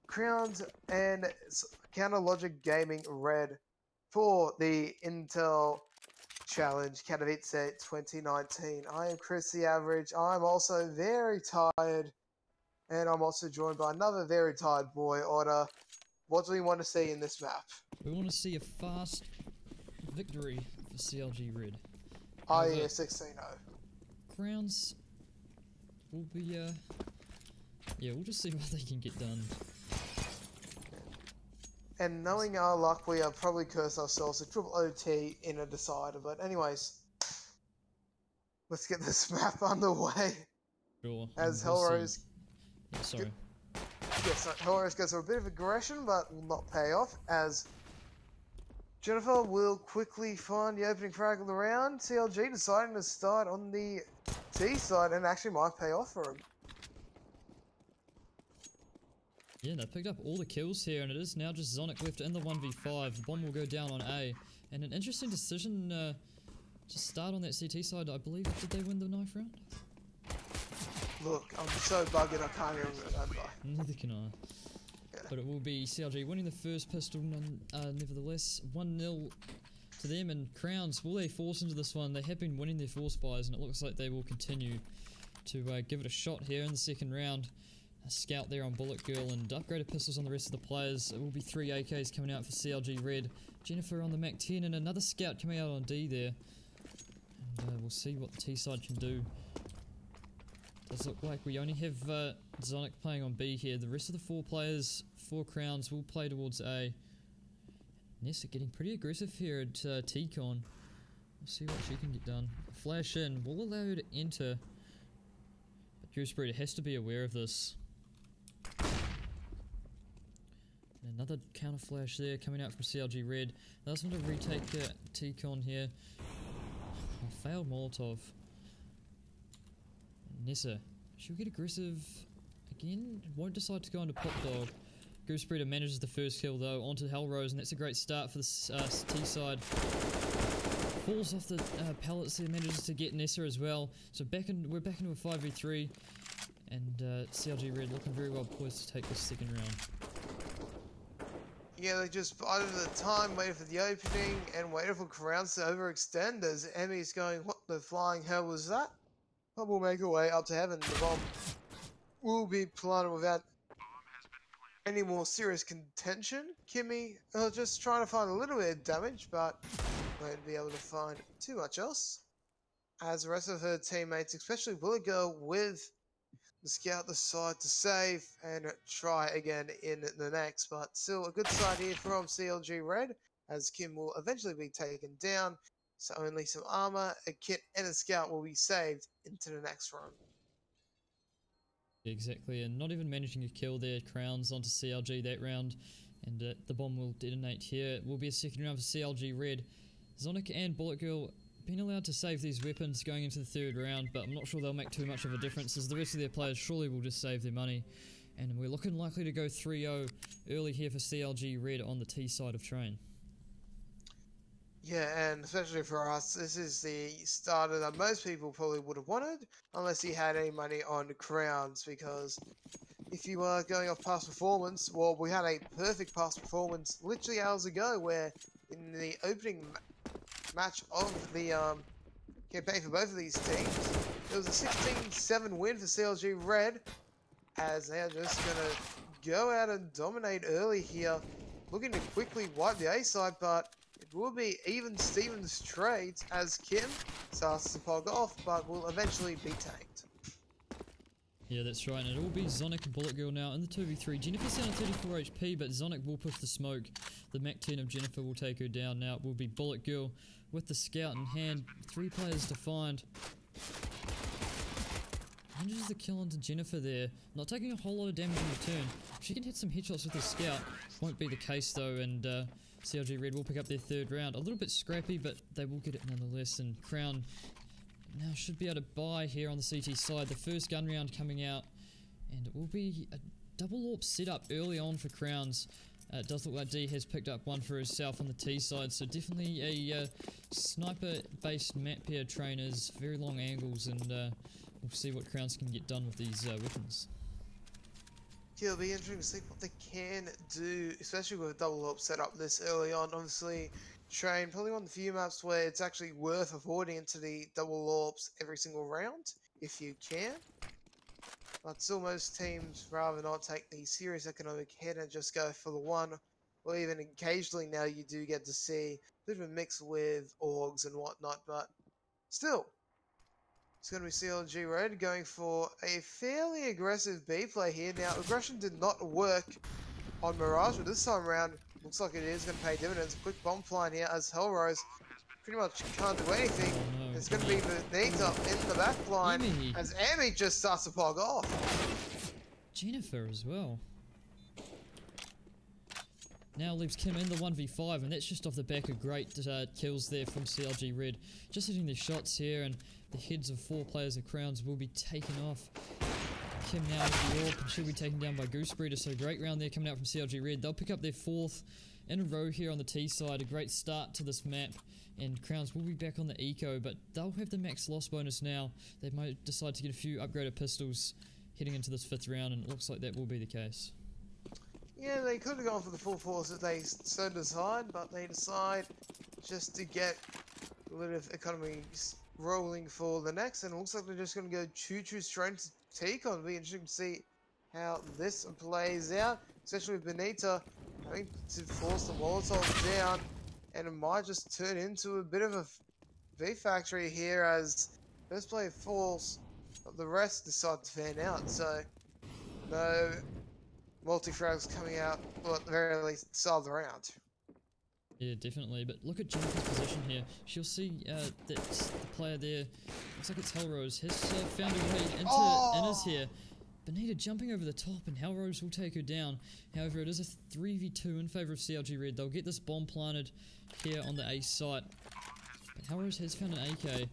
Crowns and Counter Logic Gaming Red for the Intel Challenge Katowice 2019. I am Chris the Average. I'm also very tired, and I'm also joined by another very tired boy, Otter. What do we want to see in this map? We want to see a fast victory for CLG Red. Oh yeah, 16-0. Crowns will be, yeah, we'll just see what they can get done. And knowing our luck, we are probably cursed ourselves a triple OT in a decider. But anyways, let's get this map underway. Sure. As we'll Hellrose... Yeah, sorry. Yes, Hellrose goes for a bit of aggression, but will not pay off, as Jennifer will quickly find the opening frag of the round. CLG deciding to start on the T side, and actually might pay off for him. Yeah, they picked up all the kills here, and it is now just Zonic left in the 1v5. The bomb will go down on A. And an interesting decision to start on that CT side, I believe. Did they win the knife round? Look, I'm so bugged I can't even remember. Neither can I. Yeah. But it will be CLG winning the first pistol, nevertheless. 1-0 to them, and Crowns, will they force into this one? They have been winning their force buys, and it looks like they will continue to give it a shot here in the second round. A scout there on Bullet Girl and upgraded pistols on the rest of the players. It will be 3 AKs coming out for CLG Red. Jennifer on the Mac 10 and another scout coming out on D there. And we'll see what the T side can do. Does look like we only have Zonic playing on B here. The rest of the 4 players, 4 Crowns, will play towards A. Nessa getting pretty aggressive here at T-Con. We'll see what she can get done. Flash in, will allow her to enter. But Gooseberry has to be aware of this. Another counter flash there coming out from CLG Red. They also want to retake T-Con here. Oh, failed Molotov. Nessa, she'll get aggressive again. Won't decide to go into Pop Dog. Gooseberry manages the first kill though onto Hellrose, and that's a great start for the T side. Falls off the pallets there, manages to get Nessa as well. So we're back into a 5v3, and CLG Red looking very well poised to take this second round. Yeah, they just bided the time, waited for the opening, and waited for Crowns to overextend as Emmy's going, what the flying hell was that? But we'll make our way up to heaven. The bomb will be planted without any more serious contention. Kimmy just trying to find a little bit of damage, but won't be able to find too much else. As the rest of her teammates, especially Bullet Girl, with the scout decide to save and try again in the next, but still a good side here from CLG Red, as Kim will eventually be taken down, so only some armor, a kit and a scout will be saved into the next run. Exactly, and not even managing to kill their Crowns onto CLG that round, and the bomb will detonate here. It will be a second round for CLG Red. Zonic and Bullet Girl been allowed to save these weapons going into the third round, but I'm not sure they'll make too much of a difference, as the rest of their players surely will just save their money. And we're looking likely to go 3-0 early here for CLG Red on the T side of train. Yeah, and especially for us, this is the starter that most people probably would have wanted, unless you had any money on Crowns, because if you are going off past performance, well, we had a perfect past performance literally hours ago, where in the opening match of the campaign for both of these teams, it was a 16-7 win for CLG Red, as they are just going to go out and dominate early here, looking to quickly wipe the A side, but it will be even Stevens trades as Kim starts to pog off, but will eventually be tanked. Yeah, that's right, and it will be Zonic and Bullet Girl now in the 2v3. Jennifer's down at 34 HP, but Zonic will push the smoke. The Mac 10 of Jennifer will take her down. Now it will be Bullet Girl with the scout in hand. 3 players to find. Manages the kill onto Jennifer there. Not taking a whole lot of damage in return. She can hit some headshots with the scout. Won't be the case though, and CLG Red will pick up their third round. A little bit scrappy, but they will get it nonetheless, and Crown now should be able to buy here on the CT side. The first gun round coming out, and it will be a double AWP setup early on for Crowns. It does look like D has picked up one for herself on the T side, so definitely a sniper-based map here, trainers, very long angles, and we'll see what Crowns can get done with these weapons. Yeah, it'll be interesting to see what they can do, especially with a double AWP set up this early on. Obviously, Train probably one of the few maps where it's actually worth avoiding into the double AWPs every single round, if you can. But still, most teams rather not take the serious economic hit and just go for the one, or even occasionally now you do get to see a bit of a mix with orgs and whatnot, but still. It's going to be CLG Red going for a fairly aggressive B play here. Now, aggression did not work on Mirage, but this time around, looks like it is going to pay dividends. A quick bomb line here as Hellrose pretty much can't do anything. Oh, no. It's going to be Benita in the back line as Amy just starts to pog off. Jennifer as well. Now leaves Kim in the 1v5, and that's just off the back of great kills there from CLG Red. Just hitting the shots here, and the heads of 4 players of Crowns will be taken off. Kim now with the AWP, and she'll be taken down by Goose Breeder, so great round there coming out from CLG Red. They'll pick up their 4th in a row here on the T side, a great start to this map, and Crowns will be back on the eco, but they'll have the max loss bonus now. They might decide to get a few upgraded pistols heading into this 5th round, and it looks like that will be the case. Yeah, they could have gone for the full force if they so decide, but they decide just to get a little bit of economy rolling for the next, and it looks like they're just going to go choo-choo straight to T-Con. It'll be interesting to see how this plays out, especially with Benita having to force the Molotov down, and it might just turn into a bit of a V-factory here as first play falls, but the rest decide to fan out, so no multi-frags coming out, well, at the very least, start of the round. Yeah, definitely. But look at Jennifer's position here. She'll see that the player there, looks like it's Hellrose, has found a way into Inners here. Benita jumping over the top, and Hellrose will take her down. However, it is a 3v2 in favour of CLG Red. They'll get this bomb planted here on the A site. But Hellrose has found an AK.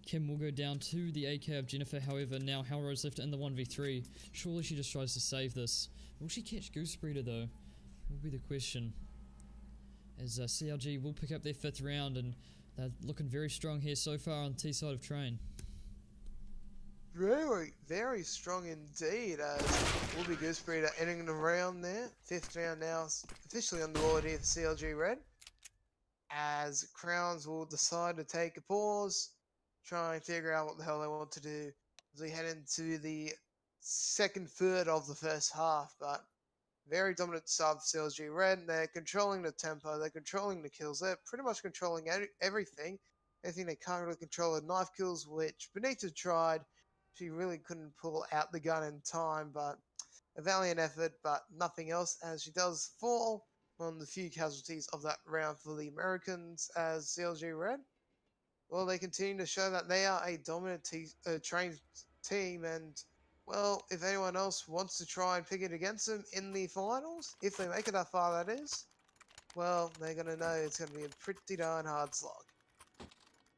Kim will go down to the AK of Jennifer. However, now Hellrose left in the 1v3. Surely she just tries to save this. Will she catch Goose Breeder though? Will be the question. As CLG will pick up their 5th round, and they're looking very strong here so far on the T side of Train. Very, very strong indeed, as will be Goose Breeder ending the round there. 5th round now officially on the board here for CLG Red. As Crowns will decide to take a pause, try and figure out what the hell they want to do as we head into the 2nd third of the first half, but very dominant start for CLG Red. They're controlling the tempo, they're controlling the kills, they're pretty much controlling everything. Anything they can't really control are knife kills, which Benita tried. She really couldn't pull out the gun in time, but a valiant effort, but nothing else, as she does fall on the few casualties of that round for the Americans as CLG Red. Well, they continue to show that they are a dominant trained team, and, well, if anyone else wants to try and pick it against them in the finals, if they make it that far, that is, well, they're going to know it's going to be a pretty darn hard slog.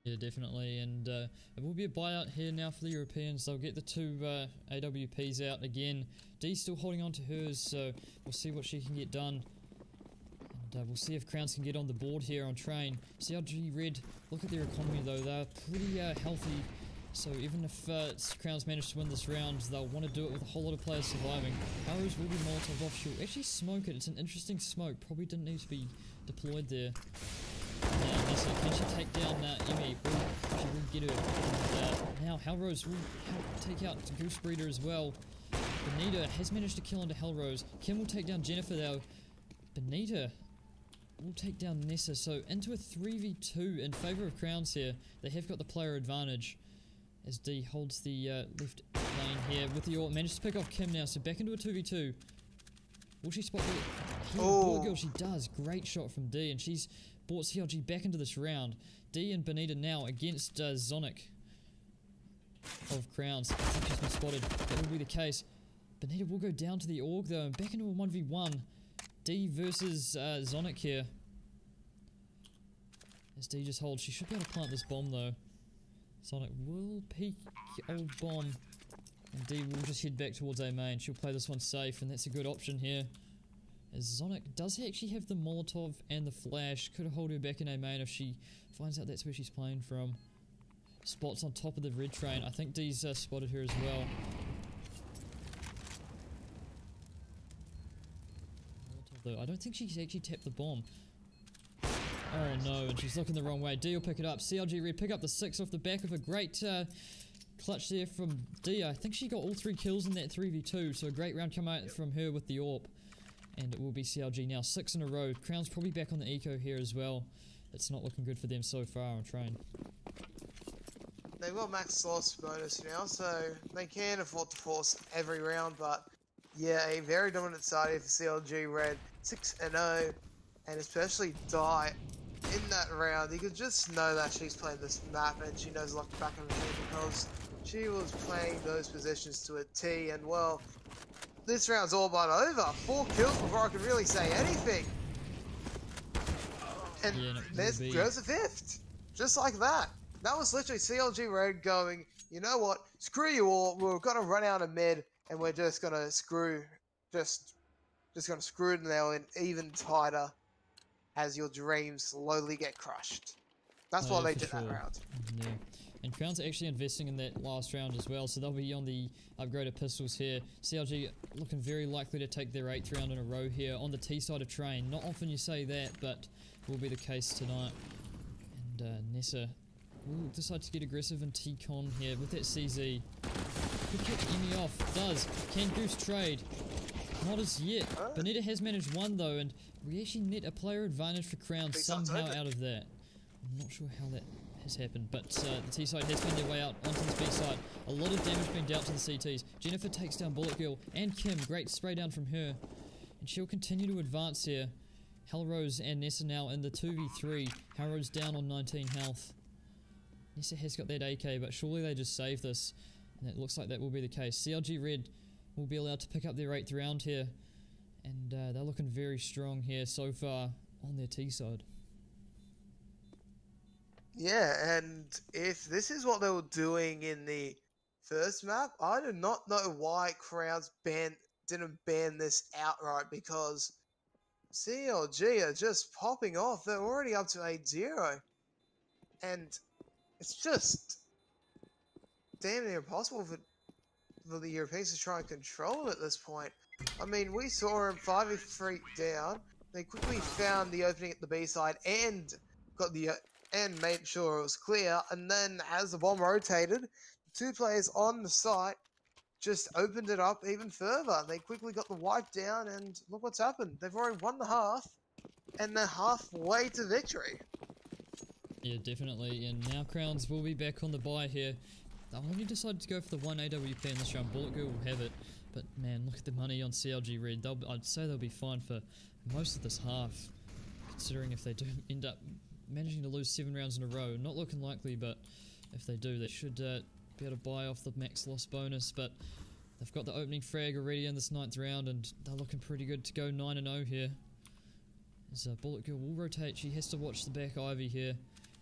Yeah, definitely, and it will be a buyout here now for the Europeans. They'll get the 2 AWPs out again. Dee's still holding on to hers, so we'll see what she can get done. And we'll see if Crowns can get on the board here on Train. CLG Red, look at their economy though, they're pretty healthy. So even if Crowns manage to win this round, they'll want to do it with a whole lot of players surviving. Arrows will be Molotov off. She'll actually smoke it. It's an interesting smoke. Probably didn't need to be deployed there. Nessa, can she take down Emmy? She will get her. And, now Hellrose will take out Goose Breeder as well. Benita has managed to kill into Hellrose. Kim will take down Jennifer though. Benita will take down Nessa. So into a 3v2 in favour of Crowns here. They have got the player advantage. As D holds the left lane here with the AWP. Managed to pick off Kim now, so back into a 2v2. Will she spot the board girl? She does. Great shot from D, and she's brought CLG back into this round. D and Benita now against Zonic of Crowns. I think she's been spotted. That will be the case. Benita will go down to the AUG though, and back into a 1v1. D versus Zonic here. As D just holds, she should be able to plant this bomb though. Sonic will peek old bomb, and D will just head back towards A main. She'll play this one safe, and that's a good option here. As Zonic does actually have the Molotov and the flash. Could hold her back in A main if she finds out that's where she's playing from. Spots on top of the red train. I think D's spotted her as well. Molotov though. I don't think she's actually tapped the bomb. Oh no, and she's looking the wrong way. D will pick it up. CLG Red pick up the 6 off the back of a great clutch there from D. I think she got all 3 kills in that 3v2, so a great round come out from her with the AWP. And it will be CLG now, 6 in a row. Crown's probably back on the eco here as well. It's not looking good for them so far on train. They've got max loss bonus now, so they can afford to force every round, but yeah, a very dominant start here for CLG Red, 6-0, and especially Die in that round. You could just know that she's playing this map and she knows like the back of her hand because she was playing those positions to a T, and well, this round's all but over. 4 kills before I could really say anything. And yeah, there's goes the 5th. Just like that. That was literally CLG Red going, you know what, screw you all, we're gonna run out of mid and we're just gonna screw, just gonna screw it now in even tighter as your dreams slowly get crushed. That's why they did that round. Yeah. And Crown's actually investing in that last round as well, so they'll be on the upgraded pistols here. CLG looking very likely to take their 8th round in a row here on the T side of train. Not often you say that, but will be the case tonight. And Nessa will decide to get aggressive in T-Con here with that CZ. Could catch Emmy off. Does. Can Goose trade? Not as yet. Bonita has managed 1 though, and we actually net a player advantage for Crown somehow out of that. I'm not sure how that has happened, but the T side has found their way out onto this B side. A lot of damage being dealt to the CTs. Jennifer takes down Bullet Girl and Kim. Great spray down from her. And she'll continue to advance here. Hellrose and Nessa now in the 2v3. Hellrose down on 19 health. Nessa has got that AK, but surely they just save this. And it looks like that will be the case. CLG Red will be allowed to pick up their 8th round here. And they're looking very strong here so far on their T side. Yeah, and if this is what they were doing in the first map, I do not know why Crowns didn't ban this outright, because CLG are just popping off. They're already up to 8-0. And it's just damn near impossible for the Europeans to try and control it at this point. I mean, we saw them 5v3 down. They quickly found the opening at the B side and got the and made sure it was clear. And then as the bomb rotated, 2 players on the site just opened it up even further. They quickly got the wipe down, and look what's happened. They've already won the half, and they're halfway to victory. Yeah, definitely. And now Crowns will be back on the bye here. They've only decided to go for the 1 AWP in this round. Bullet Girl will have it. But man, look at the money on CLG Red. I'd say they'll be fine for most of this half, considering if they do end up managing to lose 7 rounds in a row. Not looking likely, but if they do, they should be able to buy off the max loss bonus. But they've got the opening frag already in this 9th round, and they're looking pretty good to go 9-0 here. As Bullet Girl will rotate, she has to watch the back Ivy here.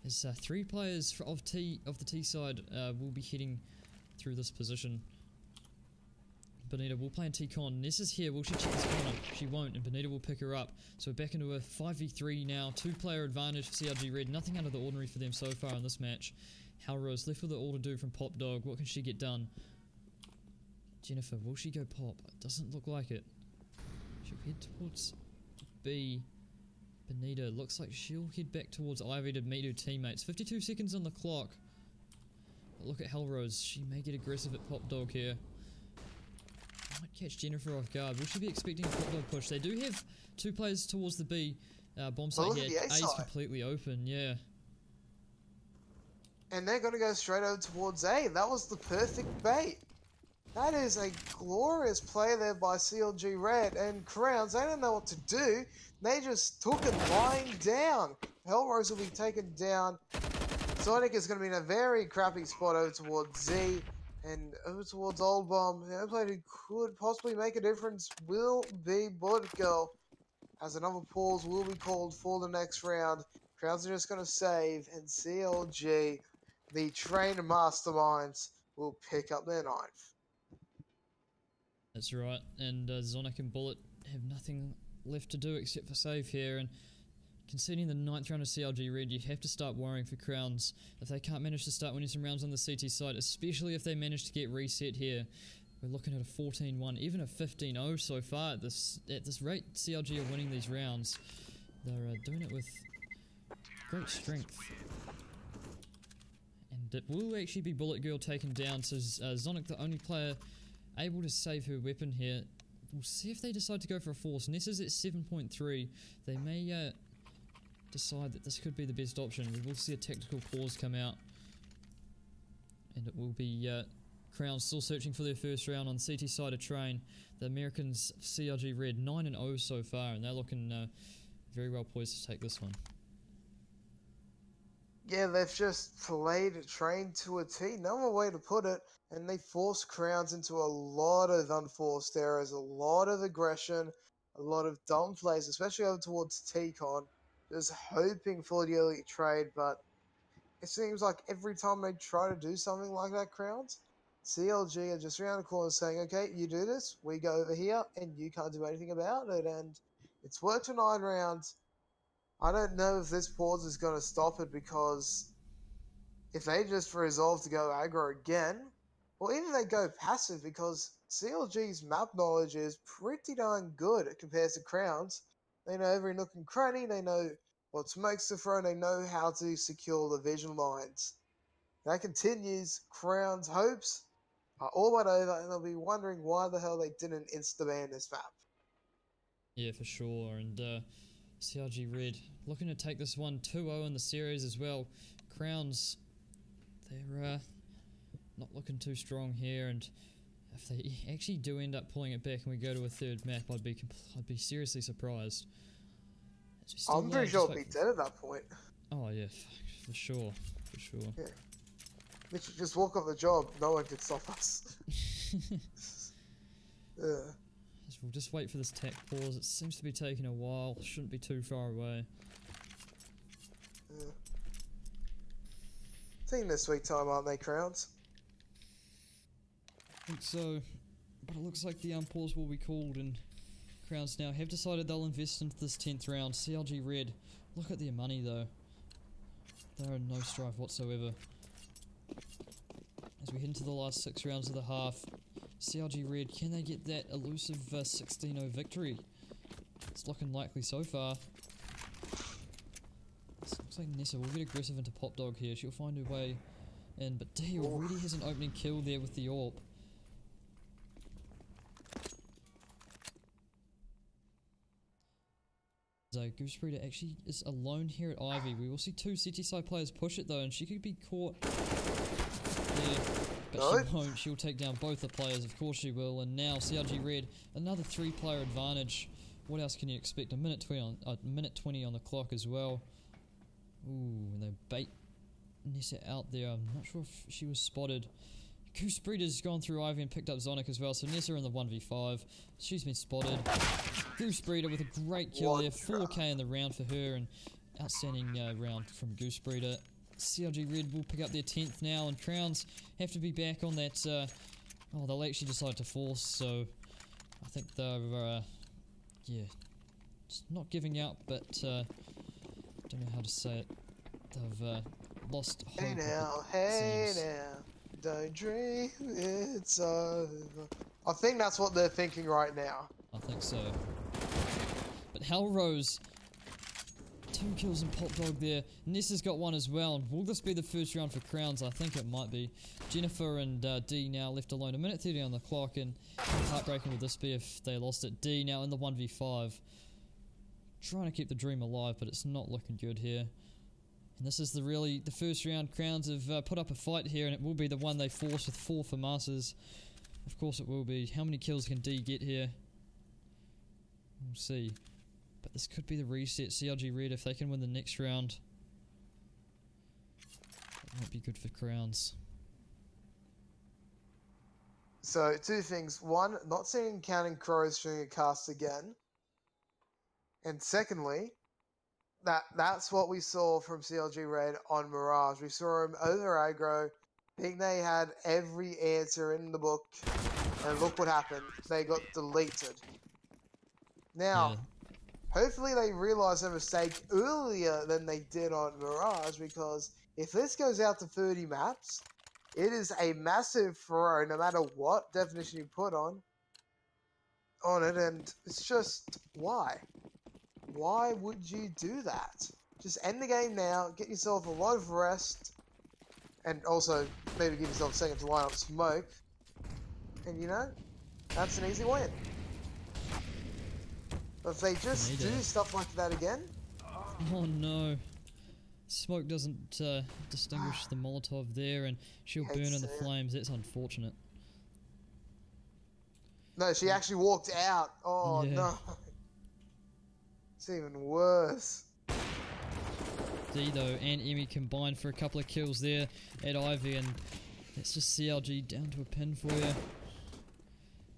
As 3 players of the T side will be heading through this position. Bonita will play in T-Con. Nessa's here. Will she check this corner? She won't, and Bonita will pick her up. So we're back into a 5v3 now. 2-player advantage for CLG Red. Nothing out of the ordinary for them so far in this match. Hellrose left with it all to do from Pop Dog. What can she get done? Jennifer, will she go pop? Doesn't look like it. She'll head towards B. Bonita looks like she'll head back towards Ivy to meet her teammates. 52 seconds on the clock. But look at Hellrose. She may get aggressive at Pop Dog here. Might catch Jennifer off guard. Will she be expecting a Pop Dog push? They do have 2 players towards the B bomb site here. A is completely open, yeah. And they're going to go straight over towards A. That was the perfect bait. That is a glorious play there by CLG Red. And Crowns, they don't know what to do. They just took it lying down. Hellrose will be taken down. Sonic is going to be in a very crappy spot over towards Z. And over towards Old Bomb. The only player who could possibly make a difference will be Bullet Girl, as another pause will be called for the next round. Crowds are just going to save, and CLG, the trained masterminds, will pick up their 9th. That's right, and Zonic and Bullet have nothing left to do except for save here, and conceding the 9th round of CLG Red, you have to start worrying for Crowns if they can't manage to start winning some rounds on the CT side, especially if they manage to get reset here. We're looking at a 14-1, even a 15-0 so far. At this rate, CLG are winning these rounds. They're doing it with great strength. And it will actually be Bullet Girl taken down, so Zonic, the only player able to save her weapon here. We'll see if they decide to go for a force. Nessa's at 7.3. They may decide that this could be the best option. We will see a tactical pause come out. And it will be Crown still searching for their first round on CT side of train. The Americans, CLG Red, 9-0 so far, and they're looking very well poised to take this one. Yeah, they've just played train to a T, no other way to put it, and they forced Crowns into a lot of unforced errors, a lot of aggression, a lot of dumb plays, especially over towards T-Con, just hoping for the elite trade, but it seems like every time they try to do something like that, Crowns, CLG are just around the corner saying, okay, you do this, we go over here, and you can't do anything about it. And it's worked for 9 rounds. I don't know if this pause is going to stop it, because if they just resolve to go aggro again, or even they go passive, because CLG's map knowledge is pretty darn good compared to Crowns. They know every nook and cranny, they know what smokes to throw, and they know how to secure the vision lines. That continues, Crown's hopes are all but over, and they'll be wondering why the hell they didn't insta-ban this map. Yeah, for sure, and CLG Red looking to take this one 2-0 in the series as well. Crowns, they're not looking too strong here, and if they actually do end up pulling it back and we go to a third map, I'd be seriously surprised. I'm pretty sure it'll be dead at that point. Oh yeah, for sure. Yeah. Literally just walk off the job, no one can stop us. Yeah. We'll just wait for this tac pause. It seems to be taking a while. Shouldn't be too far away. Yeah. Taking their sweet time, aren't they, Crowns? I think so. But it looks like the unpause will be called, and Crowns now have decided they'll invest into this 10th round. CLG Red, look at their money though. They're in no strife whatsoever. As we head into the last 6 rounds of the half, CLG Red, can they get that elusive 16-0 victory? It's looking likely so far. This looks like Nessa will get aggressive into Pop Dog here. She'll find her way in, but D already has an opening kill there with the AWP. So Goose Breeder actually is alone here at Ivy. We will see 2 CT side players push it though, and she could be caught there, but she won't. She'll take down both the players, of course she will. And now CLG Red, another 3-player advantage. What else can you expect? A minute 20 on the clock as well. Ooh, and they bait Nessa out there. I'm not sure if she was spotted. Goose Breeder's gone through Ivy and picked up Zonic as well, so Nessa in the 1v5. She's been spotted. Goose Breeder with a great kill there, 4k in the round for her, and outstanding round from Goose Breeder. CLG Red will pick up their 10th now, and Crowns have to be back on that. Oh, they'll actually decide to force, so I think they're, yeah, just not giving up, but don't know how to say it. They've lost hope. Hey now. Don't dream it's over. I think that's what they're thinking right now. I think so. But Hellrose, 2 kills and Pop Dog there. Nessa's got 1 as well. Will this be the first round for Crowns? I think it might be. Jennifer and D now left alone. A minute 30 on the clock, and how heartbreaking would this be if they lost it? D now in the 1v5. Trying to keep the dream alive, but it's not looking good here. And this is the first round. Crowns have put up a fight here, and it will be the one they force with 4 for Masters. Of course it will be. How many kills can D get here? We'll see. But this could be the reset. CLG Red, if they can win the next round, it might be good for Crowns. So, 2 things. 1, not seeing Counting Crows during a cast again. And secondly, that's what we saw from CLG Red on Mirage. We saw him over aggro. I think they had every answer in the book. And look what happened. They got deleted. Now, hopefully they realise their mistake earlier than they did on Mirage, because if this goes out to 30 maps, it is a massive throw, no matter what definition you put on it, and it's just, why? Why would you do that? Just end the game now, get yourself a lot of rest, and also maybe give yourself a second to line up smoke, and you know, that's an easy win. But if they just do stuff like that again... Oh no. Smoke doesn't distinguish the Molotov there, and she'll burn in the flames. That's unfortunate. No, she actually walked out. Oh yeah. no. It's even worse. D though and Emmy combined for a couple of kills there at Ivy, and that's just CLG down to a pin for you.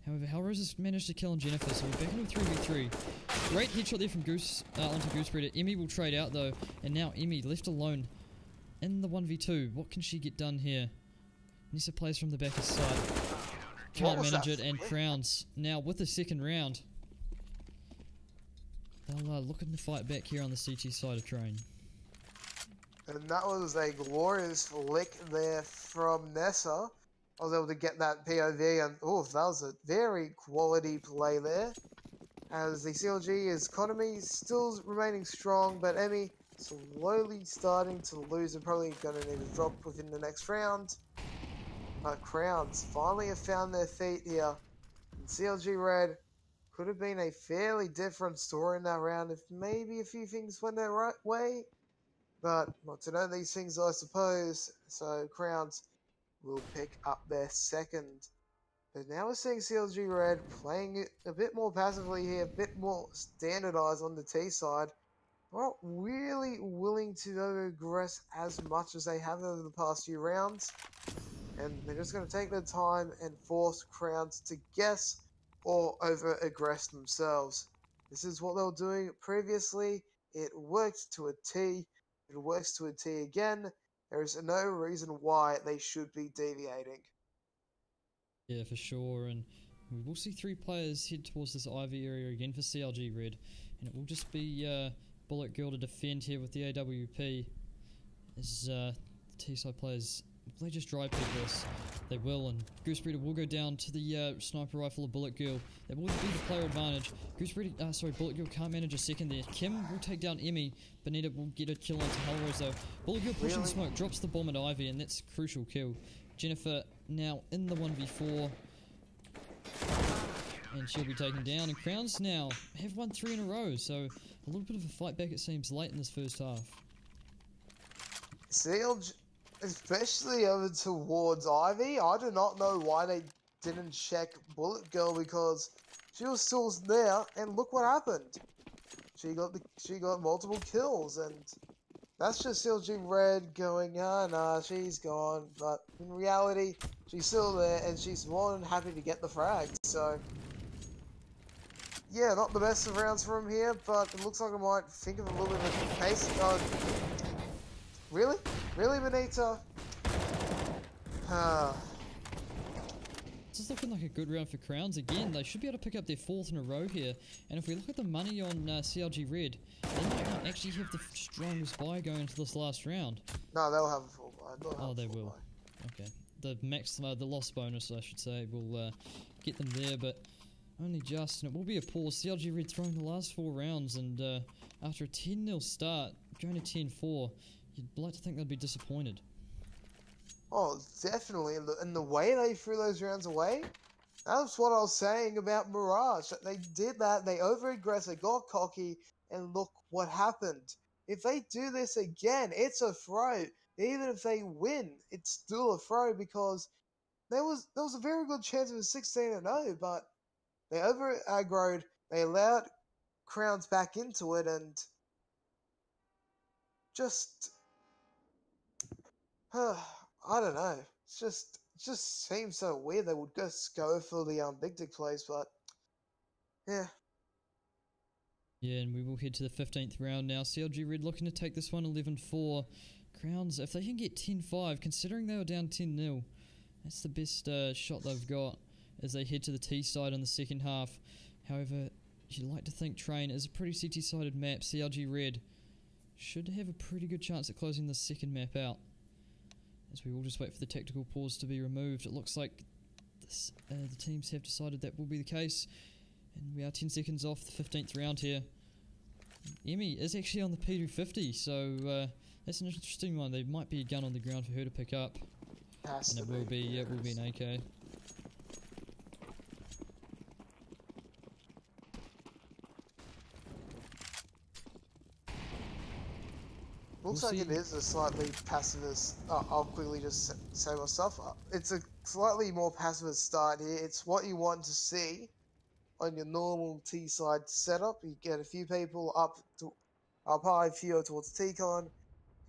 However, Halrose has managed to kill on Jennifer, so we're back into a 3v3. Great headshot there from Goose onto Goosebreeder. Emmy will trade out though, and now Emmy left alone in the 1v2. What can she get done here? Nessa plays from the back of side. Can't manage it, and Crowns now with the second round. They'll looking to fight back here on the CT side of train. And that was a glorious flick there from Nessa. I was able to get that POV, and oh, that was a very quality play there. As the CLG economy still remaining strong, but Emmy slowly starting to lose and probably going to need to drop within the next round. But Crowns finally have found their feet here. And CLG Red could have been a fairly different story in that round if maybe a few things went their right way. But not to know these things, I suppose. So Crowns will pick up their second. But now we're seeing CLG Red playing it a bit more passively here, a bit more standardized on the T side. Not really willing to over-aggress as much as they have over the past few rounds. And they're just going to take their time and force Crowns to guess or over-aggress themselves. This is what they were doing previously. It worked to a T. It works to a T again. There is no reason why they should be deviating. Yeah, for sure, and we will see three players head towards this Ivy area again for CLG Red, and it will just be Bullet Girl to defend here with the AWP. As the T-side players, they just dry pick this. They will, and Goosebreeder will go down to the sniper rifle of Bullet Girl. That will be the player advantage. Bullet Girl can't manage a second there. Kim will take down Emmy. Benita will get a kill onto Halrose though. Bullet Girl pushing smoke, drops the bomb at Ivy, and that's a crucial kill. Jennifer now in the 1v4. And she'll be taken down, and Crowns now have won 3 in a row, so a little bit of a fight back it seems late in this first half. CLG, especially over towards Ivy, I do not know why they didn't check Bullet Girl, because she was still there, and look what happened. She got multiple kills, and that's just CLG Red going, nah, she's gone. But in reality, she's still there, and she's more than happy to get the frag. So, yeah, not the best of rounds from here, but it looks like I might think of a little bit of a pace. Really? Really, Benita? This is looking like a good round for Crowns again. They should be able to pick up their 4th in a row here. And if we look at the money on CLG Red, they might not actually have the strongest buy going into this last round. No, they'll have a full buy. They will. Okay. The loss bonus, I should say, will get them there, but only just. And it will be a pause. CLG Red throwing the last 4 rounds, and after a 10-0 start, going to 10-4, you'd like to think they'd be disappointed. Oh, definitely. And the way they threw those rounds away, that's what I was saying about Mirage. They did that, they over-aggressed, they got cocky, and look what happened. If they do this again, it's a throw. Even if they win, it's still a throw, because there was a very good chance of a 16-0, but they over-aggroed, they allowed Crowns back into it, and just... I don't know. It just seems so weird they would just go for the big dick plays, but yeah. Yeah, and we will head to the 15th round now. CLG Red looking to take this one 11-4. Crowns, if they can get 10-5, considering they were down 10-0, that's the best shot they've got as they head to the T side in the second half. However, you'd like to think Train is a pretty CT-sided map. CLG Red should have a pretty good chance at closing the second map out. As we will just wait for the tactical pause to be removed. It looks like this, the teams have decided that will be the case. And we are 10 seconds off the 15th round here. Emmy is actually on the P250, so that's an interesting one. There might be a gun on the ground for her to pick up. And it will be an AK. Looks like it is a slightly pacifist. I'll quickly just say myself. It's a slightly more pacifist start here. It's what you want to see on your normal T-side setup. You get a few people up high, fewer towards T-con,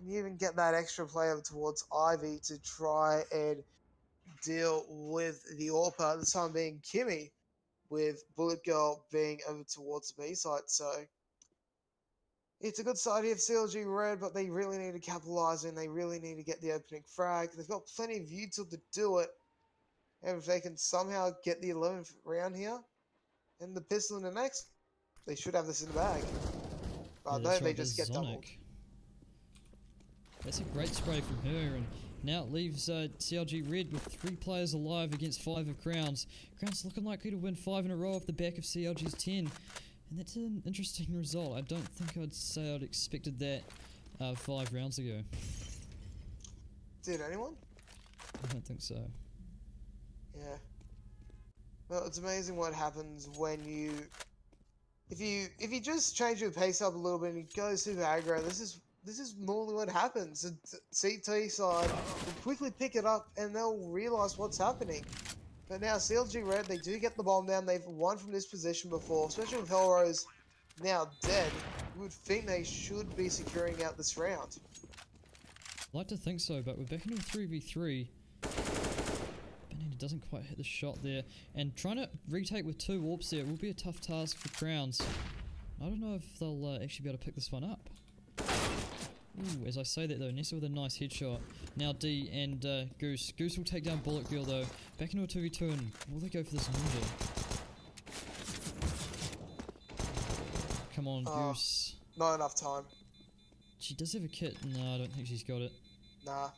and you even get that extra player towards Ivy to try and deal with the AWPer. This time being Kimmy, with Bullet Girl being over towards the B side. So it's a good side here for CLG Red, but they really need to capitalise and they really need to get the opening frag. They've got plenty of util to do it. And if they can somehow get the 11th round here and the pistol in the next, they should have this in the bag. But no, they just get doubled. That's a great spray from her, and now it leaves CLG Red with 3 players alive against 5 of Crowns. Crowns looking likely to win 5 in a row off the back of CLG's 10. And that's an interesting result. I don't think I'd say I'd expected that 5 rounds ago. Did anyone? I don't think so. Yeah. Well, it's amazing what happens when you... If you just change your pace up a little bit and you go super aggro, this is normally what happens. The CT side will quickly pick it up and they'll realise what's happening. But now CLG Red, they do get the bomb down. They've won from this position before, especially with Hellrose now dead. You would think they should be securing out this round. I'd like to think so, but we're back into a 3v3. Benita doesn't quite hit the shot there. And trying to retake with 2 AWPs there will be a tough task for Crowns. I don't know if they'll actually be able to pick this one up. Ooh, as I say that though, Nessa with a nice headshot. Now D and Goose. Goose will take down Bullet Girl though. Back into a 2v2 and will they go for this ninja? Come on, Goose. Not enough time. She does have a kit. No, I don't think she's got it. Nah.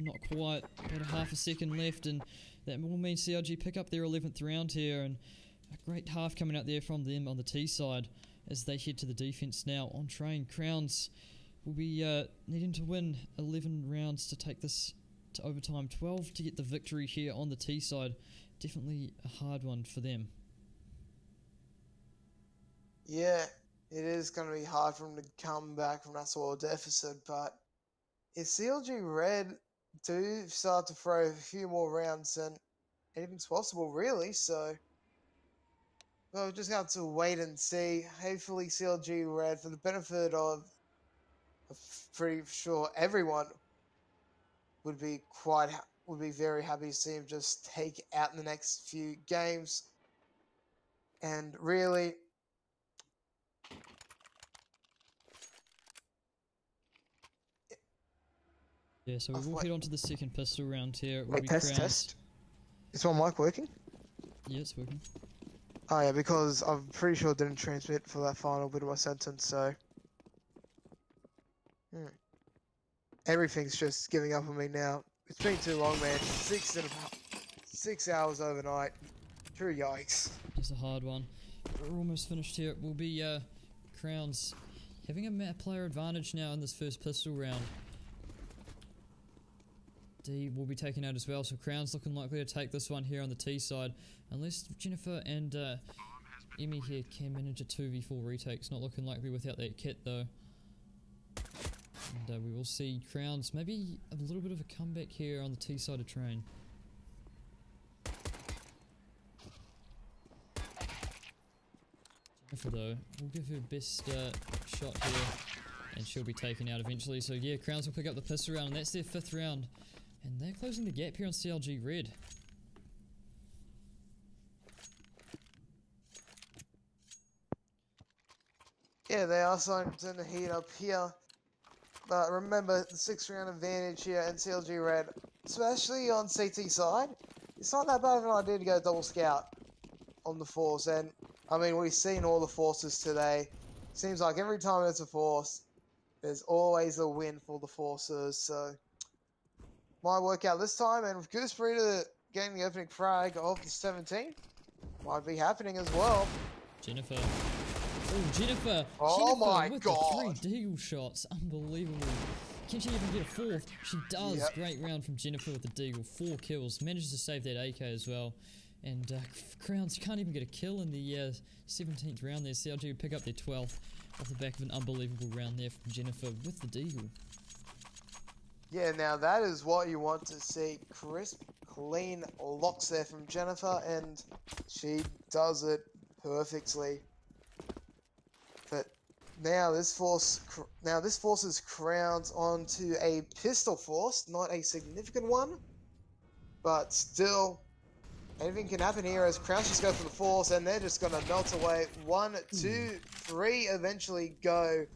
Not quite. About a half a second left, and that will mean CLG pick up their 11th round here, and a great half coming out there from them on the T side as they head to the defense now on Train. Crowns will be needing to win 11 rounds to take this to overtime. 12 to get the victory here on the T side. Definitely a hard one for them. Yeah, it is going to be hard for them to come back from that sort of deficit, but if CLG Red do start to throw a few more rounds, then anything's possible, really. So, well, we're just going to have to wait and see. Hopefully, CLG Red, for the benefit of pretty sure everyone, would be very happy to see him just take out in the next few games. And really, yeah, so we will head on to the second pistol round here. Wait, test. Is my mic working? Yeah, it's working. Oh yeah, because I'm pretty sure it didn't transmit for that final bit of my sentence, so... Everything's just giving up on me now. It's been too long, man. 6 hours overnight. True yikes. Just a hard one. We're almost finished here. It will be Crowns having a map player advantage now in this first pistol round. D will be taken out as well, so Crown's looking likely to take this one here on the T side, unless Jennifer and Emmy here can manage a 2v4 retake. It's not looking likely without that kit though. And we will see Crowns maybe a little bit of a comeback here on the T side of Train. Jennifer though will give her best shot here, and she'll be taken out eventually. So yeah, Crowns will pick up the pistol round, and that's their 5th round. And they're closing the gap here on CLG Red. Yeah, they are starting to heat up here. But remember, the 6th round advantage here in CLG Red, especially on CT side, it's not that bad of an idea to go double scout. on the Force. And, I mean, we've seen all the Forces today. Seems like every time there's a Force, there's always a win for the Forces. So, might work out this time. And with Gooseberry getting the opening frag of the 17, might be happening as well. Jennifer. Oh, Jennifer. Oh Jennifer my with God. the 3 deagle shots. Unbelievable. Can she even get a 4th? She does. Yep. Great round from Jennifer with the deagle. 4 kills. Manages to save that AK as well. And Crowns can't even get a kill in the 17th round there. CLG would pick up their 12th off the back of an unbelievable round there from Jennifer with the deagle. Yeah, now that is what you want to see. Crisp, clean locks there from Jennifer, and she does it perfectly. But now this forces Crowns onto a pistol force, not a significant one, but still, anything can happen here as Crowns just go for the force, and they're just gonna melt away. 1, 2, 3 eventually go.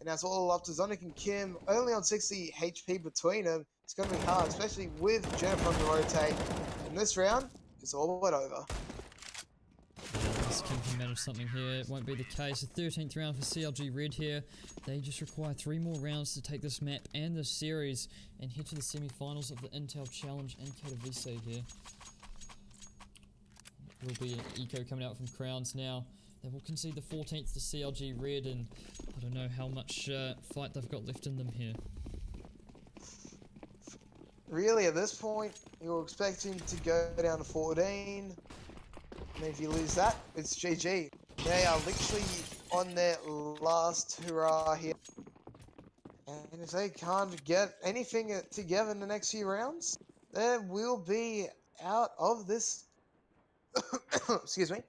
And that's all up to Zonic and Kim, only on 60 HP between them. It's going to be hard, especially with Jennifer on the rotate. In this round, it's all but over. Unless Kim can manage something here, it won't be the case. The 13th round for CLG Red here. They just require 3 more rounds to take this map and this series and head to the semi-finals of the Intel Challenge in Katowice here. There will be an eco coming out from Crowns now. They will concede the 14th to CLG Red, and I don't know how much fight they've got left in them here. Really, at this point, you're expecting to go down to 14. And if you lose that, it's GG. They are literally on their last hurrah here. And if they can't get anything together in the next few rounds, they will be out of this... Excuse me.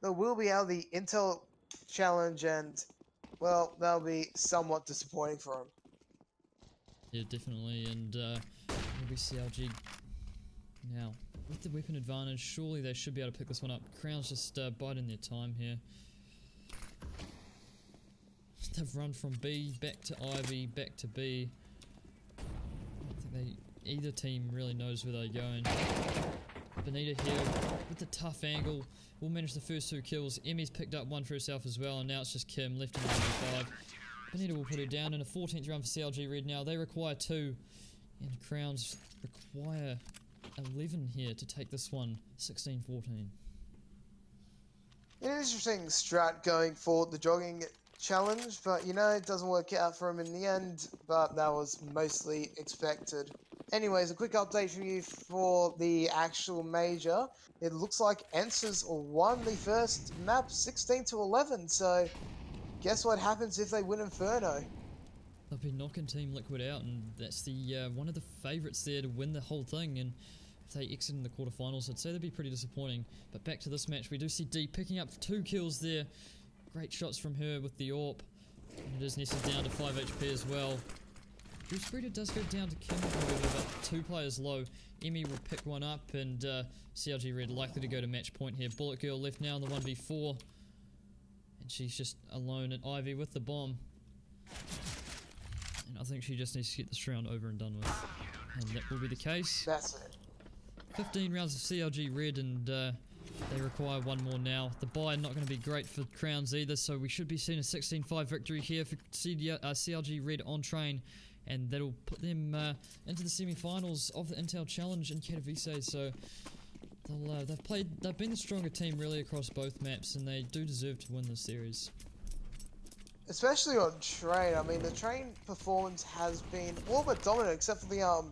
They will be out of the Intel Challenge, and, well, that'll be somewhat disappointing for them. Yeah, definitely, and it'll be CLG now. With the weapon advantage, surely they should be able to pick this one up. Crowns just biding their time here. They've run from B, back to Ivy, back to B. I think either team really knows where they're going. Benita here with the tough angle will manage the first 2 kills. Emmy's picked up 1 for herself as well, and now it's just Kim left in 5. Benita will put her down in a 14th round for CLG Red now. They require 2, and Crowns require 11 here to take this one, 16-14. An interesting strat going for the jogging challenge, but you know, it doesn't work out for him in the end, but that was mostly expected. Anyways, a quick update from you for the actual major. It looks like Ence's won the first map 16-11, so guess what happens if they win Inferno? They'll be knocking Team Liquid out, and that's the one of the favourites there to win the whole thing, and if they exit in the quarterfinals, I'd say that'd be pretty disappointing. But back to this match, we do see D picking up 2 kills there. Great shots from her with the AWP, and it is nested down to 5 HP as well. Gooseberry does go down to Kim, however, but 2 players low. Emmy will pick one up, and CLG Red likely to go to match point here. Bullet Girl left now in the 1v4, and she's just alone at Ivy with the bomb. And I think she just needs to get this round over and done with, and that will be the case. That's it. 15 rounds of CLG Red, and they require 1 more now. The buy not going to be great for Crowns either, so we should be seeing a 16-5 victory here for CLG Red on train. And that'll put them into the semi-finals of the Intel Challenge in Katowice. So they've been the stronger team really across both maps, and they do deserve to win this series. Especially on train. I mean, the train performance has been all but dominant, except for the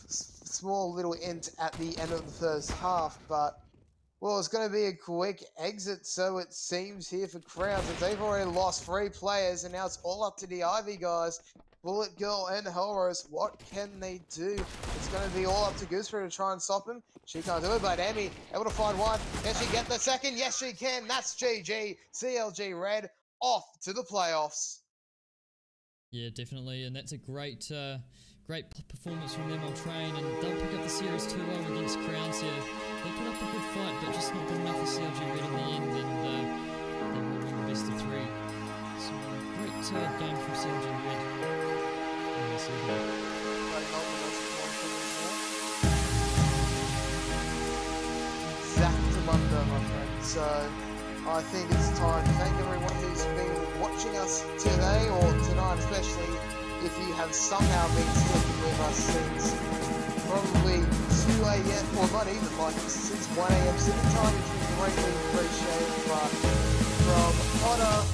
small little int at the end of the first half. But well, it's going to be a quick exit, so it seems here for Crowns. If they've already lost 3 players, and now it's all up to the Ivy guys. Bullet Girl and Hellrose, what can they do? It's going to be all up to Gooseberry to try and stop him. She can't do it, but Emmy able to find 1. Can she get the 2nd? Yes, she can. That's GG. CLG Red off to the playoffs. Yeah, definitely, and that's a great performance from them on train, and they'll pick up the series 2-0 against Crowns here. They put up a good fight, but just not good enough for CLG Red in the end, and they will win the best of 3. So great game from CLG Red. Zach Monday, my friend. So I think it's time to thank everyone who's been watching us today, or tonight especially, if you have somehow been sticking with us since probably 2 a.m. or not even, like since 1 a.m. Sydney time, which we greatly appreciate. But from Potter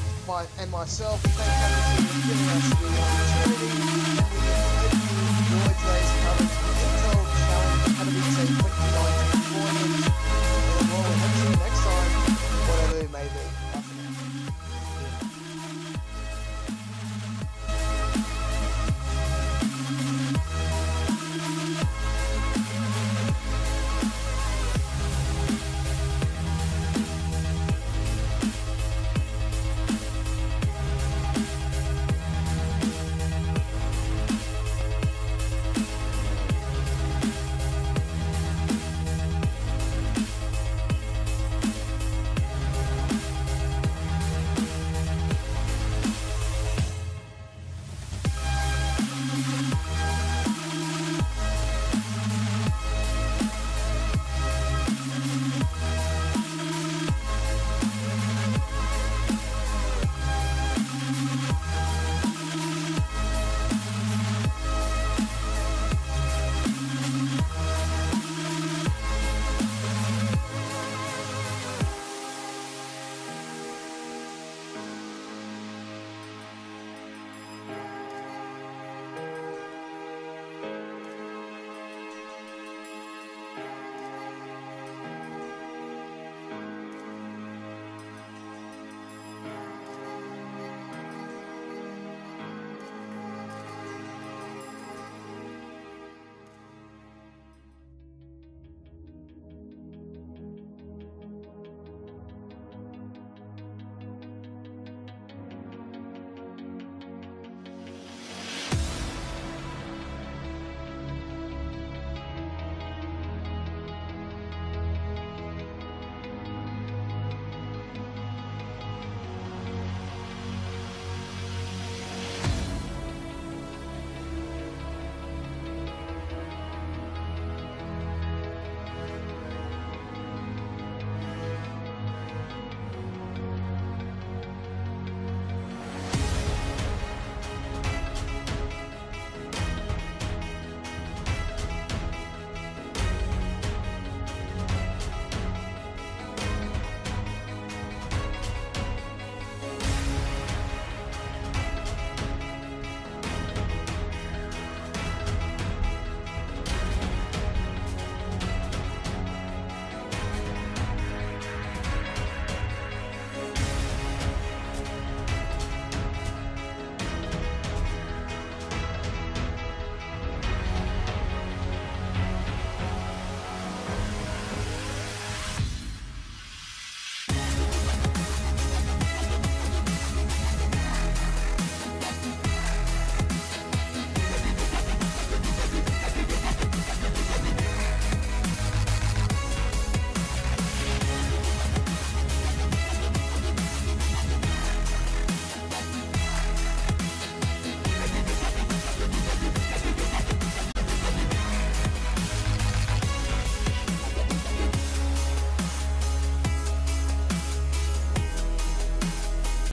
and myself, thank you for giving us the opportunity. And we hope you enjoyed today's coverage of the Intel Challenge Katowice 2019.